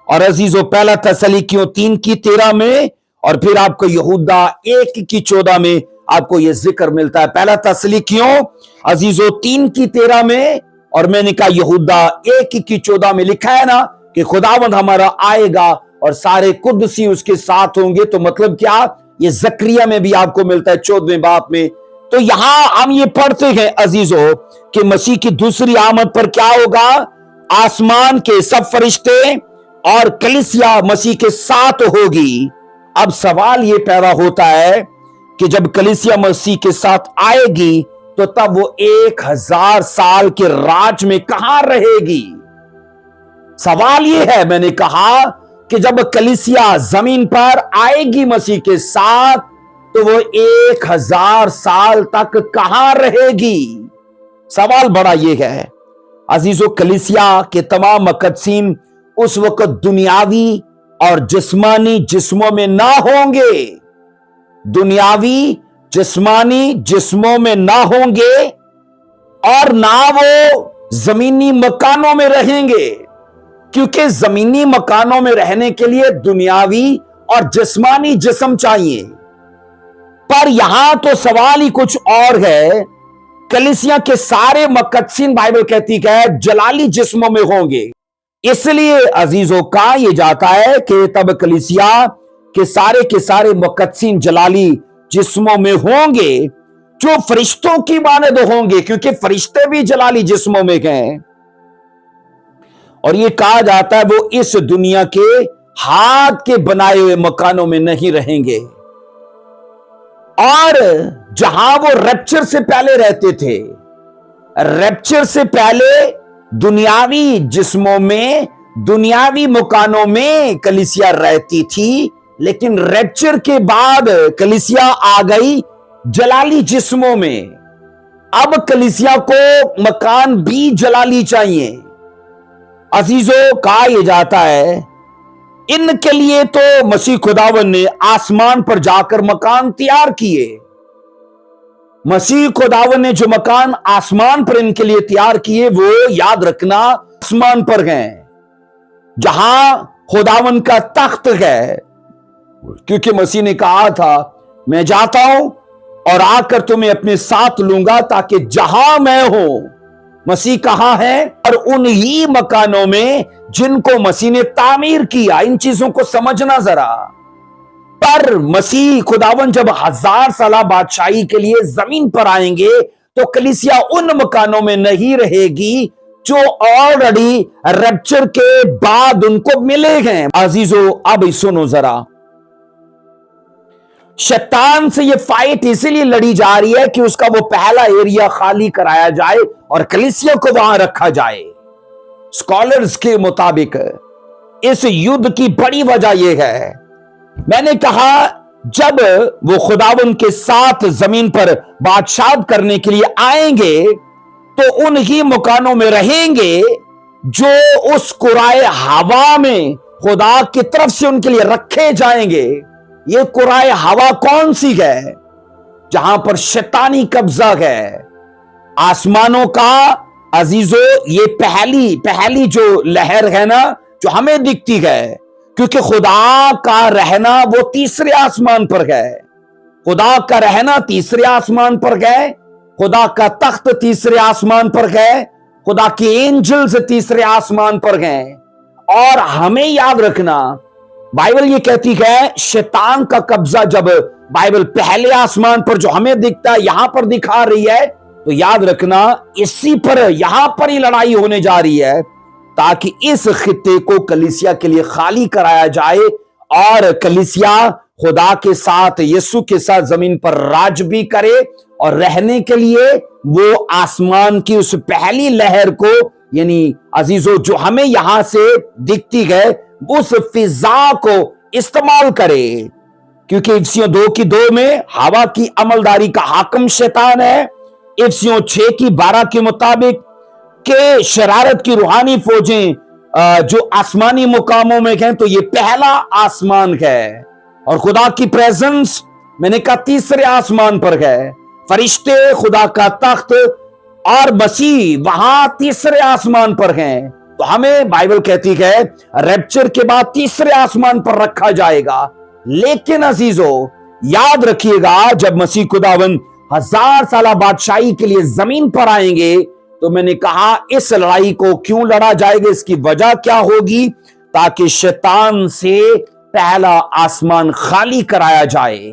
Speaker 1: और अजीजों पहला तसलीकियों 3:13 में, और फिर आपको यहूदा 1:14 में आपको यह जिक्र मिलता है। पहला तसलीकियों अजीजों 3:13 में, और मैंने कहा यहूदा 1:14 में लिखा है ना कि खुदावंद हमारा आएगा और सारे कुदसी उसके साथ होंगे। तो मतलब क्या, ये जकरिया में भी आपको मिलता है 14वें बाब में। तो यहां हम ये पढ़ते हैं अजीजों कि मसीह की दूसरी आमद पर क्या होगा, आसमान के सब फरिश्ते और कलीसिया मसीह के साथ होगी। अब सवाल ये पैदा होता है कि जब कलीसिया मसीह के साथ आएगी तो तब वो 1000 साल के राज में कहां रहेगी। सवाल ये है, मैंने कहा कि जब कलीसिया जमीन पर आएगी मसीह के साथ तो वो 1000 साल तक कहां रहेगी। सवाल बड़ा ये है अजीजों, कलीसिया के तमाम मुकद्दसीन उस वक्त दुनियावी और जिस्मानी जिस्मों में ना होंगे, दुनियावी जिस्मानी जिस्मों में ना होंगे, और ना वो जमीनी मकानों में रहेंगे, क्योंकि जमीनी मकानों में रहने के लिए दुनियावी और जिस्मानी जिस्म चाहिए। पर यहां तो सवाल ही कुछ और है, कलीसिया के सारे मुकद्दसीन बाइबल कहती है जलाली जिस्मों में होंगे। इसलिए अजीजों कहा यह जाता है कि तब कलीसिया के सारे मुकद्दसीन जलाली जिस्मों में होंगे, जो फरिश्तों की मानद होंगे, क्योंकि फरिश्ते भी जलाली जिस्मों में गए। اور یہ کہا جاتا ہے وہ اس دنیا کے ہاتھ کے بنائے ہوئے مکانوں میں نہیں رہیں گے، اور جہاں وہ ریپچر سے پہلے رہتے تھے، ریپچر سے پہلے دنیاوی جسموں میں، دنیاوی مکانوں میں کلیسیا رہتی تھی، لیکن ریپچر کے بعد کلیسیا آ گئی جلالی جسموں میں۔ اب کلیسیا کو مکان بھی جلالی چاہیے۔ عزیزو، کہا یہ جاتا ہے ان کے لیے تو مسیح خداوند نے آسمان پر جا کر مکان تیار کیے۔ مسیح خداوند نے جو مکان آسمان پر ان کے لیے تیار کیے، وہ یاد رکھنا آسمان پر ہیں، جہاں خداوند کا تخت ہے، کیونکہ مسیح نے کہا تھا میں جاتا ہوں اور آ کر تمہیں اپنے ساتھ لوں گا تاکہ جہاں میں ہوں۔ مسیح کہاں ہے؟ اور انہی مکانوں میں جن کو مسیح نے تعمیر کیا۔ ان چیزوں کو سمجھنا ذرا۔ پر مسیح خداوند جب 1000 سالہ بادشاہی کے لیے زمین پر آئیں گے تو کلیسیا ان مکانوں میں نہیں رہے گی جو آلریڈی ریپچر کے بعد ان کو ملے گئے۔ عزیزو، اب سنو ذرا، شیطان سے یہ فائٹ اسی لیے لڑی جا رہی ہے کہ اس کا وہ پہلا ایریا خالی کرایا جائے اور کلیسیا کو وہاں رکھا جائے۔ اسکالرز کے مطابق اس یدھ کی بڑی وجہ یہ ہے، میں نے کہا جب وہ خداوند کے ساتھ زمین پر بادشاہت کرنے کے لیے آئیں گے تو انہی مکانوں میں رہیں گے جو اس قرائے ہوا میں خدا کی طرف سے ان کے لیے رکھے جائیں گے۔ یہ قرائے ہوا کون سی ہے؟ جہاں پر شیطانی قبضہ ہے آسمانوں کا۔ عزیزو، یہ پہلی جو لہر ہے نا، جو ہمیں دکھتی ہے، کیونکہ خدا کا رہنا وہ تیسرے آسمان پر ہے۔ خدا کا رہنا تیسرے آسمان پر ہے، خدا کا تخت تیسرے آسمان پر ہے، خدا کے اینجلز تیسرے آسمان پر ہیں۔ اور ہمیں یاد رکھنا، بائبل یہ کہتی ہے شیطان کا قبضہ جب بائبل پہلے آسمان پر جو ہمیں دکھتا ہے یہاں پر دکھا رہی ہے، تو یاد رکھنا اسی پر یہاں پر ہی لڑائی ہونے جا رہی ہے تاکہ اس خطے کو کلیسیا کے لیے خالی کرایا جائے اور کلیسیا خدا کے ساتھ، یسوع کے ساتھ زمین پر راج بھی کرے، اور رہنے کے لیے وہ آسمان کی اس پہلی لہر کو، یعنی عزیزو جو ہمیں یہاں سے دکھتی ہے، اس فضا کو استعمال کرے۔ کیونکہ افسیوں 2:2 میں ہوا کی عملداری کا حاکم شیطان ہے، افسیوں 6:12 کے مطابق کہ شرارت کی روحانی فوجیں جو آسمانی مقاموں میں ہیں، تو یہ پہلا آسمان ہے، اور خدا کی پریزنس میں نے کہا تیسرے آسمان پر ہے، فرشتے، خدا کا تخت اور مسیح وہاں تیسرے آسمان پر ہیں۔ تو ہمیں بائبل کہتی ہے ریپچر کے بعد تیسرے آسمان پر رکھا جائے گا۔ لیکن عزیزو، یاد رکھیے گا جب مسیح خداوند 1000 سالہ بادشاہی کے لیے زمین پر آئیں گے تو میں نے کہا اس لڑائی کو کیوں لڑا جائے گا، اس کی وجہ کیا ہوگی، تاکہ شیطان سے پہلا آسمان خالی کرایا جائے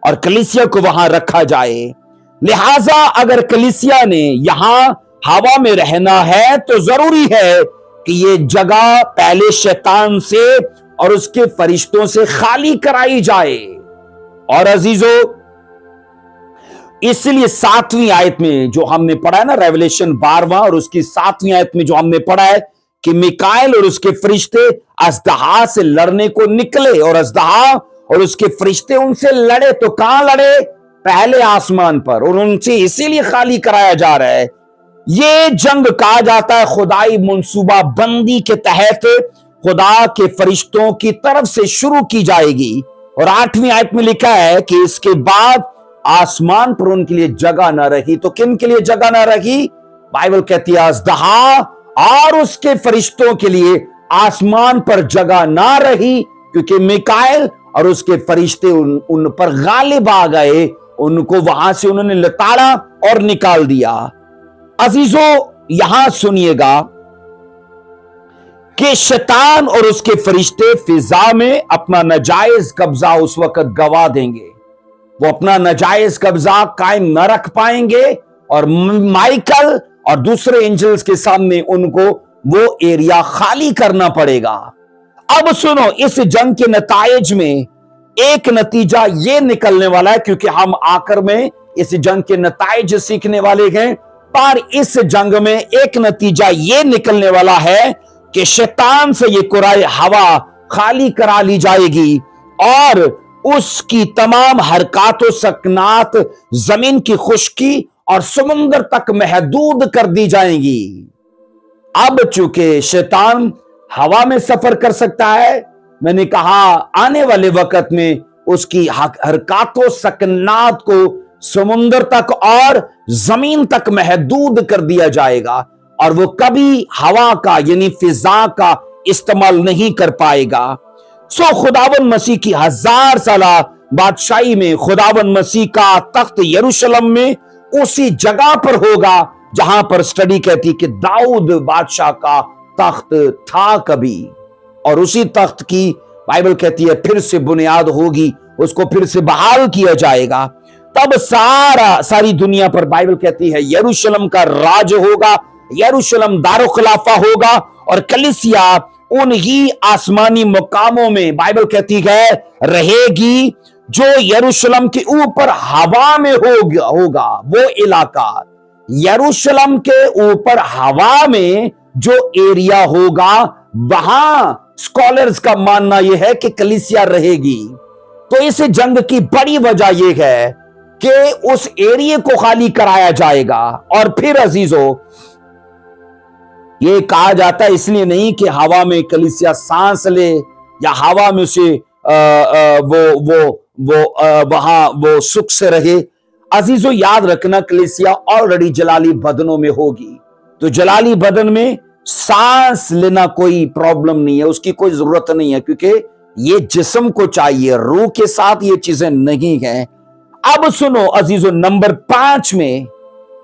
Speaker 1: اور کلیسیا کو وہاں رکھا جائے۔ لہٰذا اگر کلیسیا نے یہاں ہوا میں رہنا ہے تو ضروری ہے کہ یہ جگہ پہلے شیطان سے اور اس کے فرشتوں سے خالی کرائی جائے۔ اور عزیزو، اس لیے 7ویں آیت میں جو ہم نے پڑھا ہے نا، ریولیشن 12 اور اس کی 7ویں آیت میں جو ہم نے پڑھا ہے کہ میکائیل اور اس کے فرشتے اژدہا سے لڑنے کو نکلے، اور اژدہا اور اس کے فرشتے ان سے لڑے، تو کہاں لڑے؟ پہلے آسمان پر، اور ان سے اسی لیے خالی کرایا جا رہا ہے۔ یہ جنگ کہا جاتا ہے خدائی منصوبہ بندی کے تحت خدا کے فرشتوں کی طرف سے شروع کی جائے گی۔ اور 8ویں آیت میں لکھا ہے کہ اس کے بعد آسمان پر ان کے لیے جگہ نہ رہی۔ تو کن کے لیے جگہ نہ رہی؟ بائبل کہتی ہے اژدہا اور اس کے فرشتوں کے لیے آسمان پر جگہ نہ رہی، کیونکہ میکائیل اور اس کے فرشتے ان پر غالب آ گئے، ان کو وہاں سے انہوں نے لتاڑا اور نکال دیا۔ عزیزو، یہاں سنیے گا کہ شیطان اور اس کے فرشتے فضا میں اپنا ناجائز قبضہ اس وقت گوا دیں گے، وہ اپنا ناجائز قبضہ قائم نہ رکھ پائیں گے، اور مائیکل اور دوسرے اینجلز کے سامنے ان کو वो एरिया खाली करना पड़ेगा। अब सुनो, इस जंग के नताइज में एक नतीजा ये निकलने वाला है, क्योंकि हम आखिर में इस जंग के नताइज सीखने वाले हैं, पर इस जंग में एक नतीजा ये निकलने वाला है कि शैतान से ये कुराए हवा खाली करा ली जाएगी और उसकी तमाम हरकत सकनात जमीन की खुश्की और समुंदर तक महदूद कर दी जाएंगी। अब चूंकि शैतान हवा में सफर कर सकता है, मैंने कहा आने वाले वक्त में उसकी हरकत सकनात को समुंदर तक और जमीन तक महदूद कर दिया जाएगा और वो कभी हवा का यानी फिजा का इस्तेमाल नहीं कर पाएगा। सो खुदावन मसीह की 1000 साला बादशाही में खुदावन मसीह का तख्त यरूशलेम में उसी जगह पर होगा जहां पर स्टडी कहती कि दाऊद बादशाह का तख्त था कभी, और उसी तख्त की बाइबल कहती है फिर से बुनियाद होगी, उसको फिर से बहाल किया जाएगा। तब सारी दुनिया पर बाइबल कहती है यरूशलेम का राज होगा, यरूशलेम दारुल खिलाफा होगा और कलीसिया उन ही आसमानी मुकामों में बाइबल कहती है रहेगी जो यरूशलेम के ऊपर हवा में होगा। वो इलाका यरूशलेम के ऊपर हवा में जो एरिया होगा, वहां स्कॉलर्स का मानना यह है कि कलीसिया रहेगी। तो इस जंग की बड़ी वजह यह है कि उस एरिया को खाली कराया जाएगा। और फिर अजीजों, ये कहा जाता है इसलिए नहीं कि हवा में कलीसिया सांस ले या हवा में उसे वहां वो सुख से रहे। अजीजों याद रखना, कलीसिया ऑलरेडी जलाली बदनों में होगी, तो जलाली बदन में सांस लेना कोई प्रॉब्लम नहीं है, उसकी कोई जरूरत नहीं है, क्योंकि ये जिस्म को चाहिए, रूह के साथ ये चीजें नहीं है। अब सुनो अजीजों, नंबर 5 में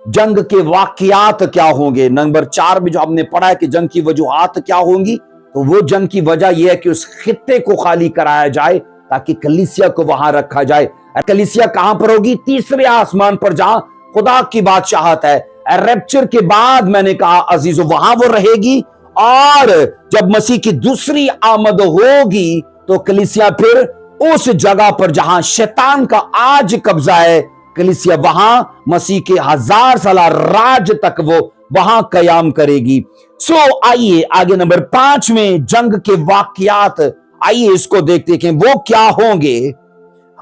Speaker 1: जंग के वाकयात क्या होंगे। नंबर 4 में जो हमने पढ़ा है कि जंग की वजूहात क्या होंगी, तो वो जंग की वजह यह है कि उस खित्ते को खाली कराया जाए ताकि कलीसिया को वहां रखा जाए। कलीसिया कहां पर होगी? तीसरे आसमान पर, जहां खुदा की बादशाहत है। रैप्चर के बाद मैंने कहा अजीजों वहां वो रहेगी, और जब मसीह की दूसरी आमद होगी तो कलीसिया फिर उस जगह पर जहां शैतान का आज कब्जा है, कलीसिया वहां मसीह के 1000 साला राज तक वो वहां कयाम करेगी। सो आइए आगे नंबर 5 में जंग के वाकयात, आइए इसको देखते हैं वो क्या होंगे।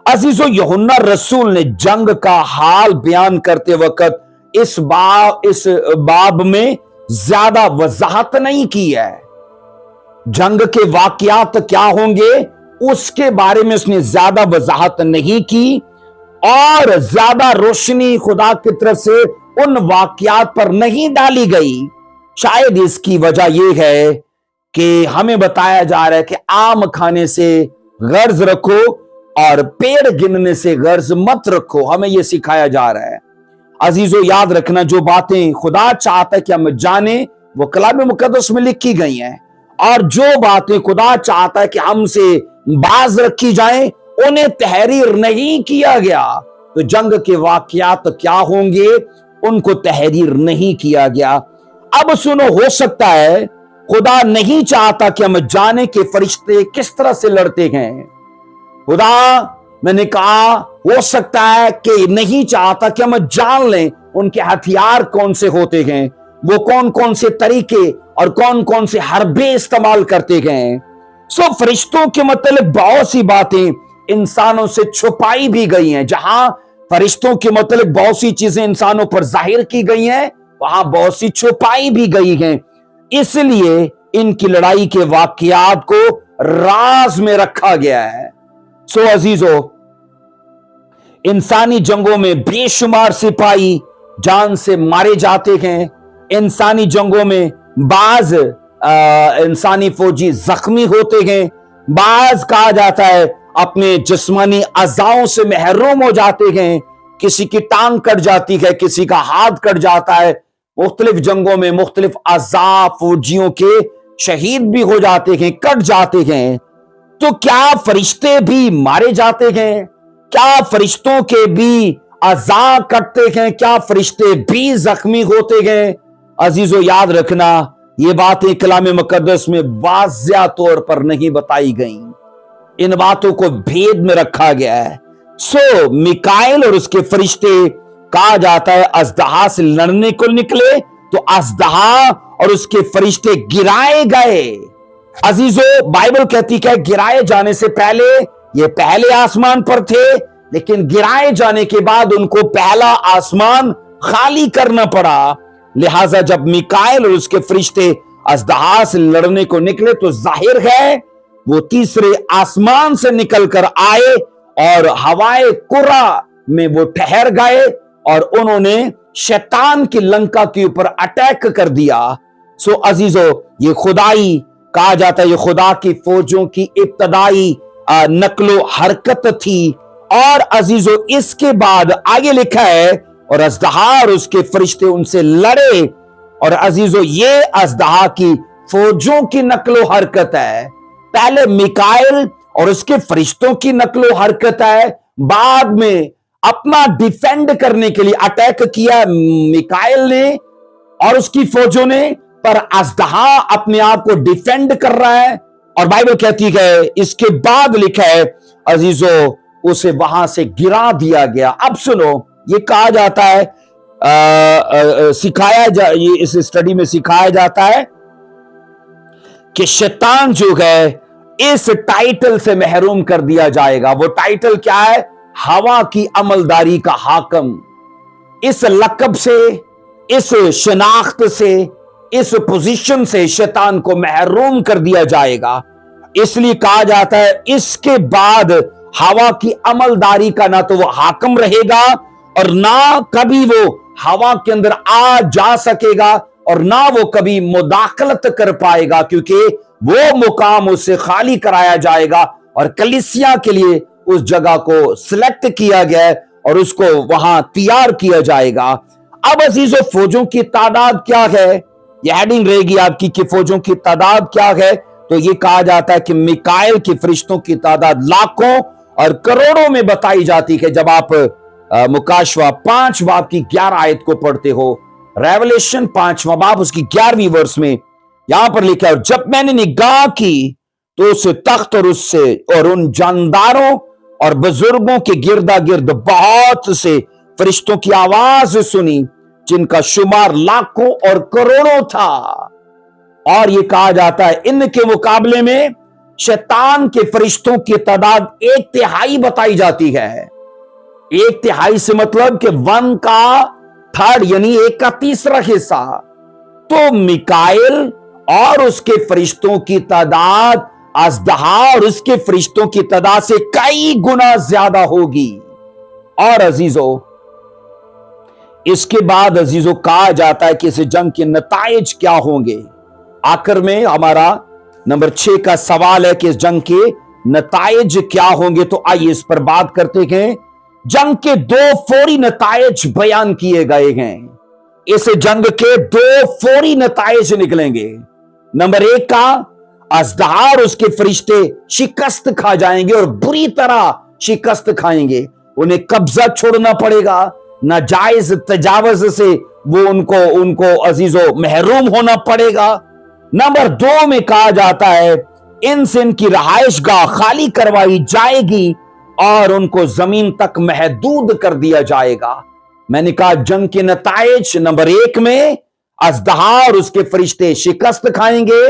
Speaker 1: अजीजों, यूहन्ना रसूल ने जंग का हाल बयान करते वक्त इस बाब में ज्यादा वजाहत नहीं की है। जंग के वाकयात क्या होंगे उसके बारे में उसने ज्यादा वजाहत नहीं की, और ज्यादा रोशनी खुदा की तरफ से उन वाकयात पर नहीं डाली गई। शायद इसकी वजह यह है कि हमें बताया जा रहा है कि आम खाने से गर्ज रखो और पेड़ गिनने से गर्ज मत रखो, हमें यह सिखाया जा रहा है। अजीजों याद रखना, जो बातें खुदा चाहता है कि हम जाने वो कलाम मुकद्दस में लिखी गई हैं, और जो बातें खुदा चाहता है कि हमसे बाज रखी जाएं उन्हें तहरीर नहीं किया गया। तो जंग के वाकयात क्या होंगे उनको तहरीर नहीं किया गया। अब सुनो, हो सकता है खुदा नहीं चाहता कि हम जाने के फरिश्ते किस तरह से लड़ते हैं। खुदा, मैंने कहा, हो सकता है कि नहीं चाहता कि हम जान लें उनके हथियार कौन से होते हैं, वो कौन कौन से तरीके और कौन कौन से हरबे इस्तेमाल करते हैं। सो फरिश्तों के मतलब बहुत सी बातें इंसानों से छुपाई भी गई हैं। जहां फरिश्तों के मतलब बहुत सी चीजें इंसानों पर जाहिर की गई हैं, वहां बहुत सी छुपाई भी गई हैं। इसलिए इनकी लड़ाई के वाकयात को राज में रखा गया है। सो अजीजों, इंसानी जंगों में बेशुमार सिपाही जान से मारे जाते हैं। इंसानी जंगों में बाज इंसानी फौजी जख्मी होते हैं, बाज कहा जाता है अपने जिस्मानी अज़ाओं से महरूम हो जाते हैं। किसी की टांग कट जाती है, किसी का हाथ कट जाता है। मुख्तलिफ जंगों में मुख्तलिफ अज़ा फौजियों के शहीद भी हो जाते हैं, कट जाते हैं। तो क्या फरिश्ते भी मारे जाते हैं? क्या फरिश्तों के भी अज़ा कटते हैं? क्या फरिश्ते भी जख्मी होते हैं? अजीजों याद रखना, ये बातें कलाम मुकद्दस में वाज़िया तौर पर नहीं बताई गई, इन बातों को भेद में रखा गया है। सो मिकाएल और उसके फरिश्ते, कहा जाता है, अजदहा से लड़ने को निकले तो अजदहा और उसके फरिश्ते गिराए गए। अजीजों, बाइबल कहती है गिराए जाने से पहले ये पहले आसमान पर थे, लेकिन गिराए जाने के बाद उनको पहला आसमान खाली करना पड़ा। लिहाजा जब मिकाएल और उसके फरिश्ते अजदहा से लड़ने को निकले तो जाहिर है वो तीसरे आसमान से निकलकर आए और हवाए कुरा में वो ठहर गए और उन्होंने शैतान की लंका के ऊपर अटैक कर दिया। सो अजीजों, ये खुदाई, कहा जाता है ये खुदा की फौजों की इब्तदाई नकलो हरकत थी। और अजीजों, इसके बाद आगे लिखा है, और अजदहा और उसके फरिश्ते उनसे लड़े। और अजीजों, ये अजदहा की फौजों की नकलो हरकत है। पहले मिकाएल और उसके फरिश्तों की नकलो हरकत है, बाद में अपना डिफेंड करने के लिए अटैक किया मिकाएल ने और उसकी फौजों ने, पर अजदहा अपने आप को डिफेंड कर रहा है। और बाइबल कहती है इसके बाद लिखा है अजीजों, उसे वहां से गिरा दिया गया। अब सुनो, ये कहा जाता है ये इस स्टडी में सिखाया जाता है कि शैतान जो है इस टाइटल से महरूम कर दिया जाएगा। वो टाइटल क्या है? हवा की अमलदारी का हाकम। इस लक़ब से, इस शनाख्त से, इस पोजीशन से शैतान को महरूम कर दिया जाएगा। इसलिए कहा जाता है इसके बाद हवा की अमलदारी का ना तो वो हाकम रहेगा और ना कभी वो हवा के अंदर आ जा सकेगा और ना वो कभी मुदाखलत कर पाएगा, क्योंकि वो मुकाम उससे खाली कराया जाएगा और कलीसिया के लिए उस जगह को सिलेक्ट किया गया है और उसको वहां तैयार किया जाएगा। अब अजीजों, फौजों की तादाद क्या है? यह हेडिंग रहेगी आपकी कि फौजों की तादाद क्या है। तो ये कहा जाता है कि मिकाएल के फरिश्तों की तादाद लाखों और करोड़ों में बताई जाती है। जब आप मुकाशवा 5 बाब की 11 आयत को पढ़ते हो, रेवलेशन 5वां बाब उसकी 11वीं वर्ष में यहां पर लिखा है, जब मैंने निगाह की तो उस तख्त और उससे और उन जानदारों और बुजुर्गों के गिरदा गिर्द बहुत से फरिश्तों की आवाज सुनी, जिनका शुमार लाखों और करोड़ों था। और ये कहा जाता है इनके मुकाबले में शैतान के फरिश्तों की तादाद 1/3 बताई जाती है। 1/3 से मतलब कि 1/3 यानी 1/3 हिस्सा। तो मिकाएल और उसके फरिश्तों की तादाद अजदहा और उसके फरिश्तों की तादाद से कई गुना ज्यादा होगी। और अजीजों, इसके बाद अजीजों कहा जाता है कि इस जंग के नताइज क्या होंगे। आखिर में हमारा नंबर 6 का सवाल है कि इस जंग के नताइज क्या होंगे। तो आइए इस पर बात करते हैं। जंग के 2 फौरी नताइज बयान किए गए हैं। इस जंग के 2 फौरी नताइज निकलेंगे। नंबर 1 का, अजदहा और उसके फरिश्ते शिकस्त खा जाएंगे और बुरी तरह शिकस्त खाएंगे। उन्हें कब्जा छोड़ना पड़ेगा, नाजायज तजावज से वो उनको अजीजों महरूम होना पड़ेगा। नंबर 2 में कहा जाता है इनसे इनकी रहायशगाह खाली करवाई जाएगी और उनको जमीन तक महदूद कर दिया जाएगा। मैंने कहा जंग के नताइज, नंबर 1 में अजदहा और उसके फरिश्ते शिकस्त खाएंगे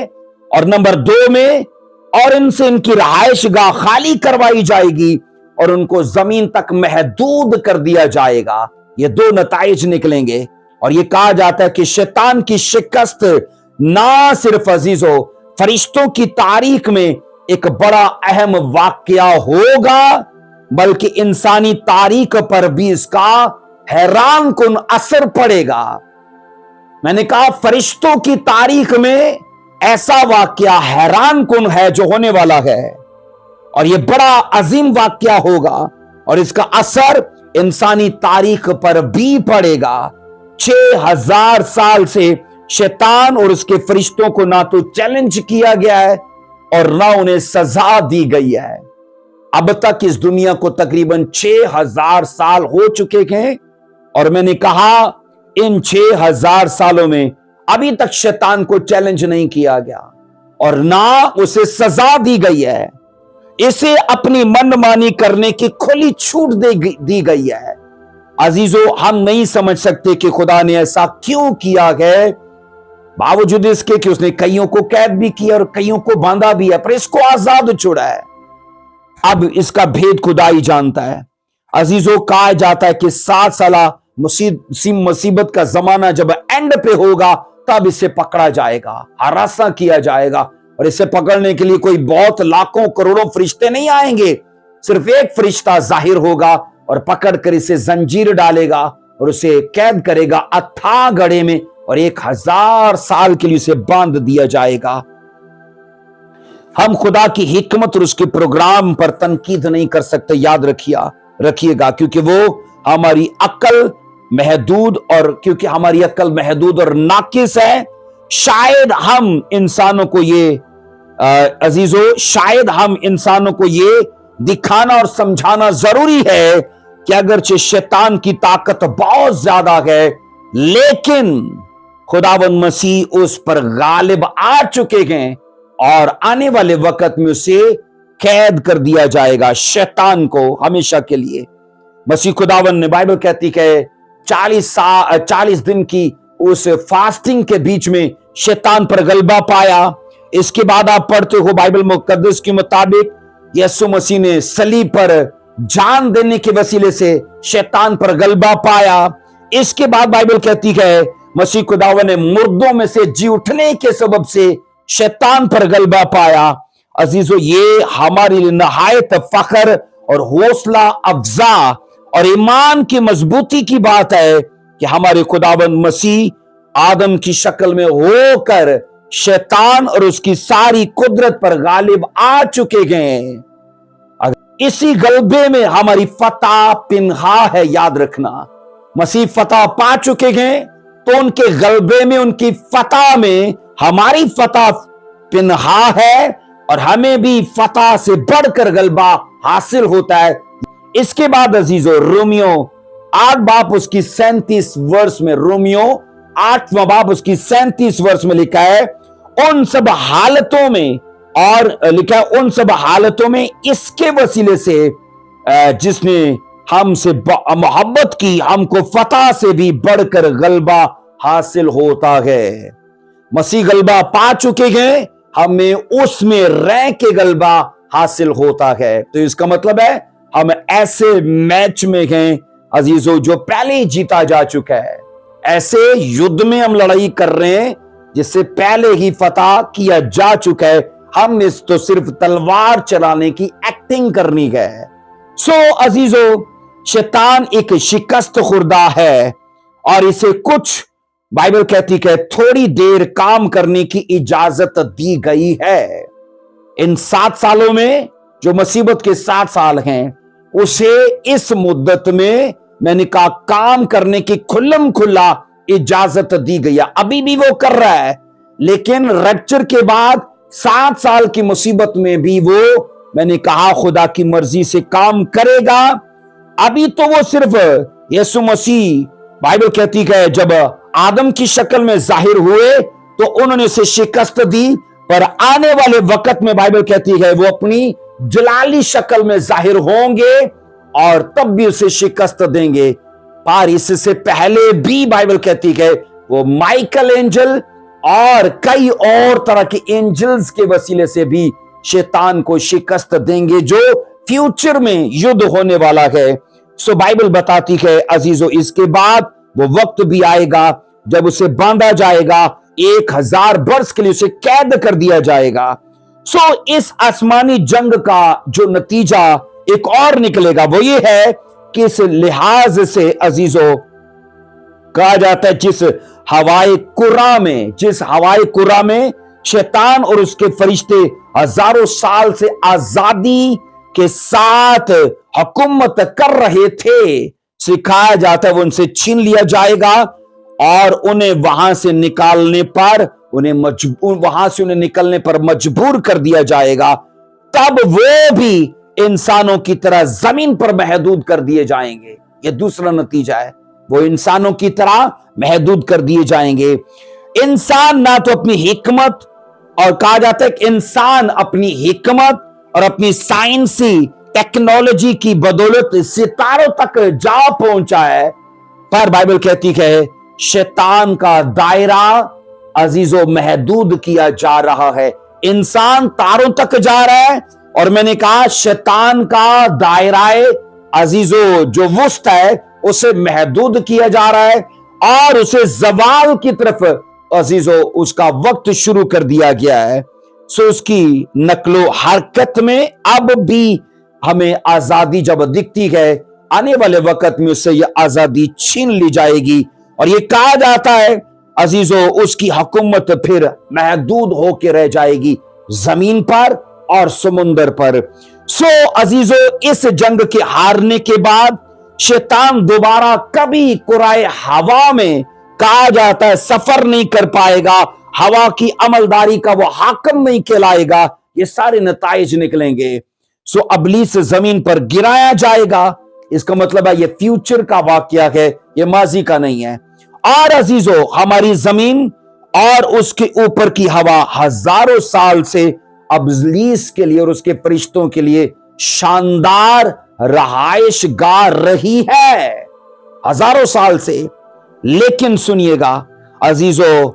Speaker 1: और नंबर 2 में और इनसे इनकी रहायशगाह खाली करवाई जाएगी और उनको जमीन तक महदूद कर दिया जाएगा। ये 2 नताइज निकलेंगे। और ये कहा जाता है कि शैतान की शिकस्त ना सिर्फ अजीजों फरिश्तों की तारीख में एक बड़ा अहम वाकया होगा, बल्कि इंसानी तारीख पर भी इसका हैरान कुन असर पड़ेगा। मैंने कहा फरिश्तों की तारीख में ऐसा वाकया हैरान कुन है जो होने वाला है और यह बड़ा अजीम वाकया होगा और इसका असर इंसानी तारीख पर भी पड़ेगा। 6000 साल से शैतान और उसके फरिश्तों को ना तो चैलेंज किया गया है और ना उन्हें सजा दी गई है। अब तक इस दुनिया को तकरीबन 6000 साल हो चुके हैं और मैंने कहा इन 6000 सालों में अभी तक शैतान को चैलेंज नहीं किया गया और ना उसे सजा दी गई है। इसे अपनी मनमानी करने की खुली छूट दी गई है। अजीजों, हम नहीं समझ सकते कि खुदा ने ऐसा क्यों किया है, बावजूद इसके कि उसने कईयों को कैद भी किया और कईयों को बांधा भी है, पर इसको आजाद छोड़ा है। अब इसका भेद खुदा ही जानता है। अजीजों, कहा जाता है कि 7 साल मुसीबत का जमाना जब एंड पे होगा तब इसे पकड़ा जाएगा, हरासा किया जाएगा, और इसे पकड़ने के लिए कोई बहुत लाखों करोड़ों फरिश्ते नहीं आएंगे। सिर्फ एक फरिश्ता जाहिर होगा और पकड़कर इसे जंजीर डालेगा और उसे कैद करेगा अथाह गड्ढे में, और 1000 साल के लिए उसे बांध दिया जाएगा। हम खुदा की हिकमत और उसके प्रोग्राम पर तनकीद नहीं कर सकते, याद रखिएगा, क्योंकि वो हमारी अक्ल महदूद और नाकिस है। शायद हम इंसानों को ये दिखाना और समझाना जरूरी है कि अगरचे शैतान की ताकत बहुत ज्यादा है, लेकिन खुदावंद मसीह उस पर गालिब आ चुके हैं और आने वाले वक्त में उसे कैद कर दिया जाएगा, शैतान को हमेशा के लिए। मसीह खुदावंद ने, बाइबल कहती है, 40 दिन की उस फास्टिंग के बीच में शैतान पर गलबा पाया। इसके बाद आप पढ़ते हो बाइबल मुकद्दस के मुताबिक यीशु मसीह ने सलीब पर जान देने के वसीले से शैतान पर गलबा पाया। इसके बाद बाइबल कहती है मसीह खुदावंद ने मुर्दों में से जी उठने के सबब से शैतान पर गलबा पाया। अजीजों, ये हमारे लिए नहायत फख्र और हौसला अफजा और ईमान की मजबूती की बात है कि हमारे खुदावंद मसीह आदम की शक्ल में होकर शैतान और उसकी सारी कुदरत पर गालिब आ चुके हैं। इसी गलबे में हमारी फतह पिन्हा है, याद रखना। मसीह फतह पा चुके हैं तो उनके गलबे में, उनकी फतह में हमारी फतह पिन्हा है और हमें भी फतह से बढ़कर गलबा हासिल होता है। इसके बाद अजीजों, रोमियो 8 बाब उसकी 37 वर्ष में, रोमियो 8वां बाब उसकी 37 वर्ष में लिखा है, उन सब हालतों में, और लिखा है उन सब हालतों में इसके वसीले से जिसने हमसे मोहब्बत की, हमको फतह से भी बढ़कर गलबा हासिल होता है। मसीह गलबा पा चुके हैं, हमें उसमें रह के गलबा हासिल होता है। तो इसका मतलब है हम ऐसे मैच में हैं अजीजों जो पहले ही जीता जा चुका है। ऐसे युद्ध में हम लड़ाई कर रहे हैं जिससे पहले ही फतह किया जा चुका है। हमने तो सिर्फ तलवार चलाने की एक्टिंग करनी है। सो अजीजों, शैतान एक शिकस्त खुर्दा है और इसे कुछ, बाइबल कहती है, थोड़ी देर काम करने की इजाजत दी गई है। इन 7 सालों में जो मुसीबत के 7 साल हैं, उसे इस मुद्दत में मैंने कहा काम करने की खुल्लम खुल्ला इजाजत दी गई है। अभी भी वो कर रहा है, लेकिन रैप्चर के बाद 7 साल की मुसीबत में भी वो, मैंने कहा, खुदा की मर्जी से काम करेगा। अभी तो वो सिर्फ यीशु मसीह, बाइबल कहती है, जब आदम की शक्ल में जाहिर हुए तो उन्होंने उसे शिकस्त दी, पर आने वाले वक्त में बाइबल कहती है वो अपनी जलाली शक्ल में जाहिर होंगे और तब भी उसे शिकस्त देंगे। पर इससे पहले भी बाइबल कहती है वो माइकल एंजल और कई और तरह के एंजल्स के वसीले से भी शैतान को शिकस्त देंगे, जो फ्यूचर में युद्ध होने वाला है। सो बाइबल बताती है अजीजों, इसके बाद वो वक्त भी आएगा जब उसे बांधा जाएगा, 1000 वर्ष के लिए उसे कैद कर दिया जाएगा। सो इस आसमानी जंग का जो नतीजा एक और निकलेगा वो ये है कि इस लिहाज से अजीजों कहा जाता है जिस हवाए कुरा में शैतान और उसके फरिश्ते हजारों साल से आजादी के साथ हुकूमत कर रहे थे, सिखाया जाता है वो उनसे छीन लिया जाएगा और उन्हें वहां से निकलने पर मजबूर कर दिया जाएगा। तब वो भी इंसानों की तरह जमीन पर महदूद कर दिए जाएंगे। ये दूसरा नतीजा है, वो इंसानों की तरह महदूद कर दिए जाएंगे। इंसान ना तो अपनी हिकमत, और कहा जाता है कि इंसान अपनी हिकमत और अपनी साइंसी टेक्नोलॉजी की बदौलत सितारों तक जा पहुंचा है, पर बाइबल कहती है शैतान का दायरा अजीजों महदूद किया जा रहा है। इंसान तारों तक जा रहा है, और मैंने कहा शैतान का दायराए अजीजों जो वुस्त है उसे महदूद किया जा रहा है, और उसे जवाल की तरफ अजीजों उसका वक्त शुरू कर दिया गया है। सो उसकी नकलो हरकत में अब भी हमें आजादी जब दिखती है, आने वाले वक्त में उससे यह आजादी छीन ली जाएगी, और यह कहा जाता है अजीजों उसकी हुकूमत फिर महदूद होकर रह जाएगी जमीन पर और समुंदर पर। सो अजीजों इस जंग के हारने के बाद शैतान दोबारा कभी कुराए हवा में कहा जाता है सफर नहीं कर पाएगा, हवा की अमलदारी का वो हाकम नहीं कहलाएगा, ये सारे नताइज निकलेंगे। सो अबलीस जमीन पर गिराया जाएगा। इसका मतलब है ये फ्यूचर का वाकया है, ये माजी का नहीं है। और अजीजों हमारी जमीन और उसके ऊपर की हवा हजारों साल से अबलीस के लिए और उसके फरिश्तों के लिए शानदार रहाइश गाह रही है हजारों साल से। लेकिन सुनिएगा अजीजों,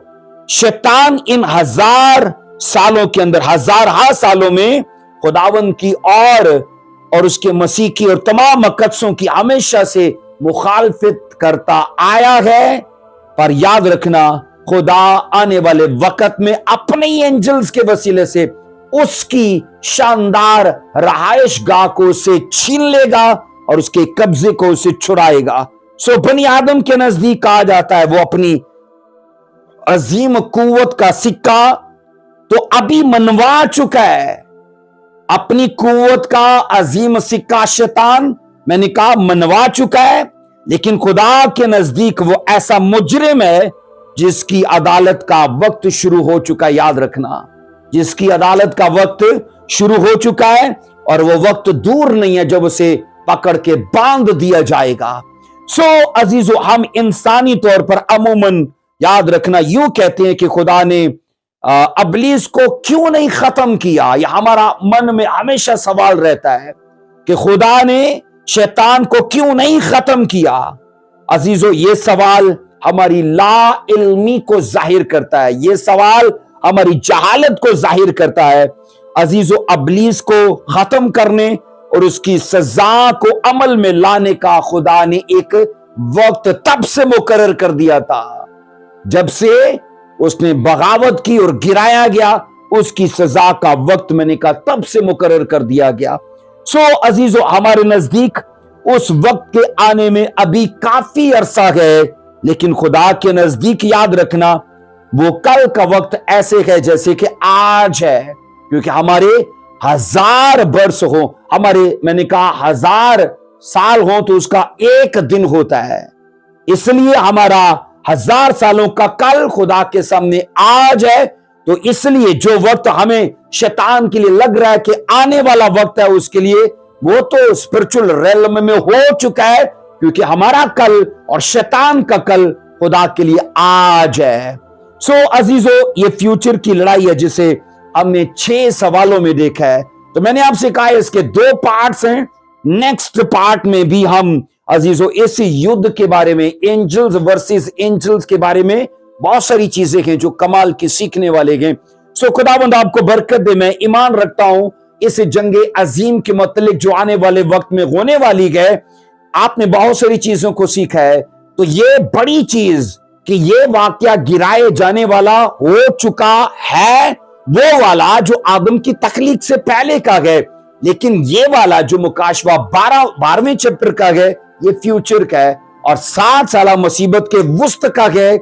Speaker 1: शैतान इन हजार सालों के अंदर, हजार सालों में खुदावंद की और उसके मसीह की और तमाम मकसदों की हमेशा से मुखालफत करता आया है। पर याद रखना खुदा आने वाले वक्त में अपने ही एंजल्स के वसीले से उसकी शानदार रहाइश गाह को उसे छीन लेगा और उसके कब्जे को उसे छुड़ाएगा। सो बनी आदम के नजदीक कहा जाता है वो अपनी अजीम कुव्वत का सिक्का तो अभी मनवा चुका है। अपनी कुव्वत का अजीम सिक्का शैतान मैंने कहा मनवा चुका है, लेकिन खुदा के नजदीक वो ऐसा मुजरिम है जिसकी अदालत का वक्त शुरू हो चुका है। याद रखना, जिसकी अदालत का वक्त शुरू हो चुका है और वो वक्त दूर नहीं है जब उसे पकड़ के बांध दिया जाएगा। सो अजीजों, हम इंसानी तौर पर अमूमन याद रखना यूं कहते हैं कि खुदा ने अबलीस को क्यों नहीं खत्म किया। यह हमारा मन में हमेशा सवाल रहता है कि खुदा ने शैतान को क्यों नहीं खत्म किया। अजीजों, यह सवाल हमारी ला इल्मी को जाहिर करता है, यह सवाल हमारी जहालत को जाहिर करता है। अजीजों, अबलीस को खत्म करने और उसकी सजा को अमल में लाने का खुदा ने एक वक्त तब से मुकर्रर कर दिया था जब से उसने बगावत की और गिराया गया। उसकी सजा का वक्त मैंने कहा तब से मुकर्रर कर दिया गया। सो अजीजों, हमारे नजदीक उस वक्त के आने में अभी काफी अरसा है, लेकिन खुदा के नजदीक याद रखना वो कल का वक्त ऐसे है जैसे कि आज है, क्योंकि हमारे 1000 वर्ष हो, हमारे मैंने कहा 1000 साल हो तो उसका एक दिन होता है। इसलिए हमारा 1000 सालों का कल खुदा के सामने आज है। तो इसलिए जो वक्त हमें शैतान के लिए लग रहा है कि आने वाला वक्त है, उसके लिए वो तो स्पिरिचुअल रेलम में हो चुका है, क्योंकि हमारा कल और शैतान का कल खुदा के लिए आज है। सो अजीजों, ये फ्यूचर की लड़ाई है जिसे हमने 6 सवालों में देखा है। तो मैंने आपसे कहा है इसके 2 पार्ट्स हैं। नेक्स्ट पार्ट में भी हम अजीजों इस युद्ध के बारे में, एंजल्स वर्सेस एंजल्स के बारे में बहुत सारी चीजें हैं जो कमाल की सीखने वाले हैं। सो खुदावंद आपको बरकत दे। मैं ईमान रखता हूं इस जंगे अजीम के मतलब जो आने वाले वक्त में होने वाली है, आपने बहुत सारी चीजों को सीखा है। तो ये बड़ी चीज कि ये वाकया गिराए जाने वाला हो चुका है, वो वाला जो आदम की तखलीक से पहले का है, लेकिन ये वाला जो मुकाशवा 12वें चैप्टर का है, ये फ्यूचर का है और 7 साल मुसीबत के वस्त का है।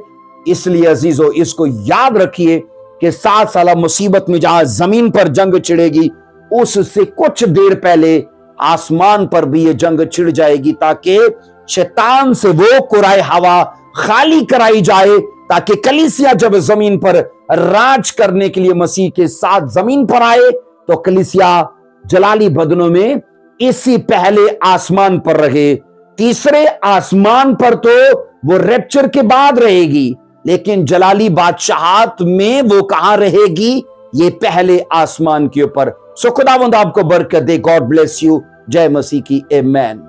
Speaker 1: इसलिए अजीजों, इसको याद रखिए कि 7 साल मुसीबत में जहां जमीन पर जंग छिड़ेगी, उससे कुछ देर पहले आसमान पर भी ये जंग छिड़ जाएगी, ताकि शैतान से वो कुराए हवा खाली कराई जाए, ताकि कलीसिया जब जमीन पर राज करने के लिए मसीह के साथ जमीन पर आए तो कलीसिया जलाली बदनों में इसी पहले आसमान पर रहे। तीसरे आसमान पर तो वो रैप्चर के बाद रहेगी, لیکن جلالی بادشاہت میں وہ کہاں رہے گی؟ یہ پہلے آسمان کے اوپر۔ سو خداوند آپ کو برکت دے۔ God bless you. جے مسیح کی، آمین۔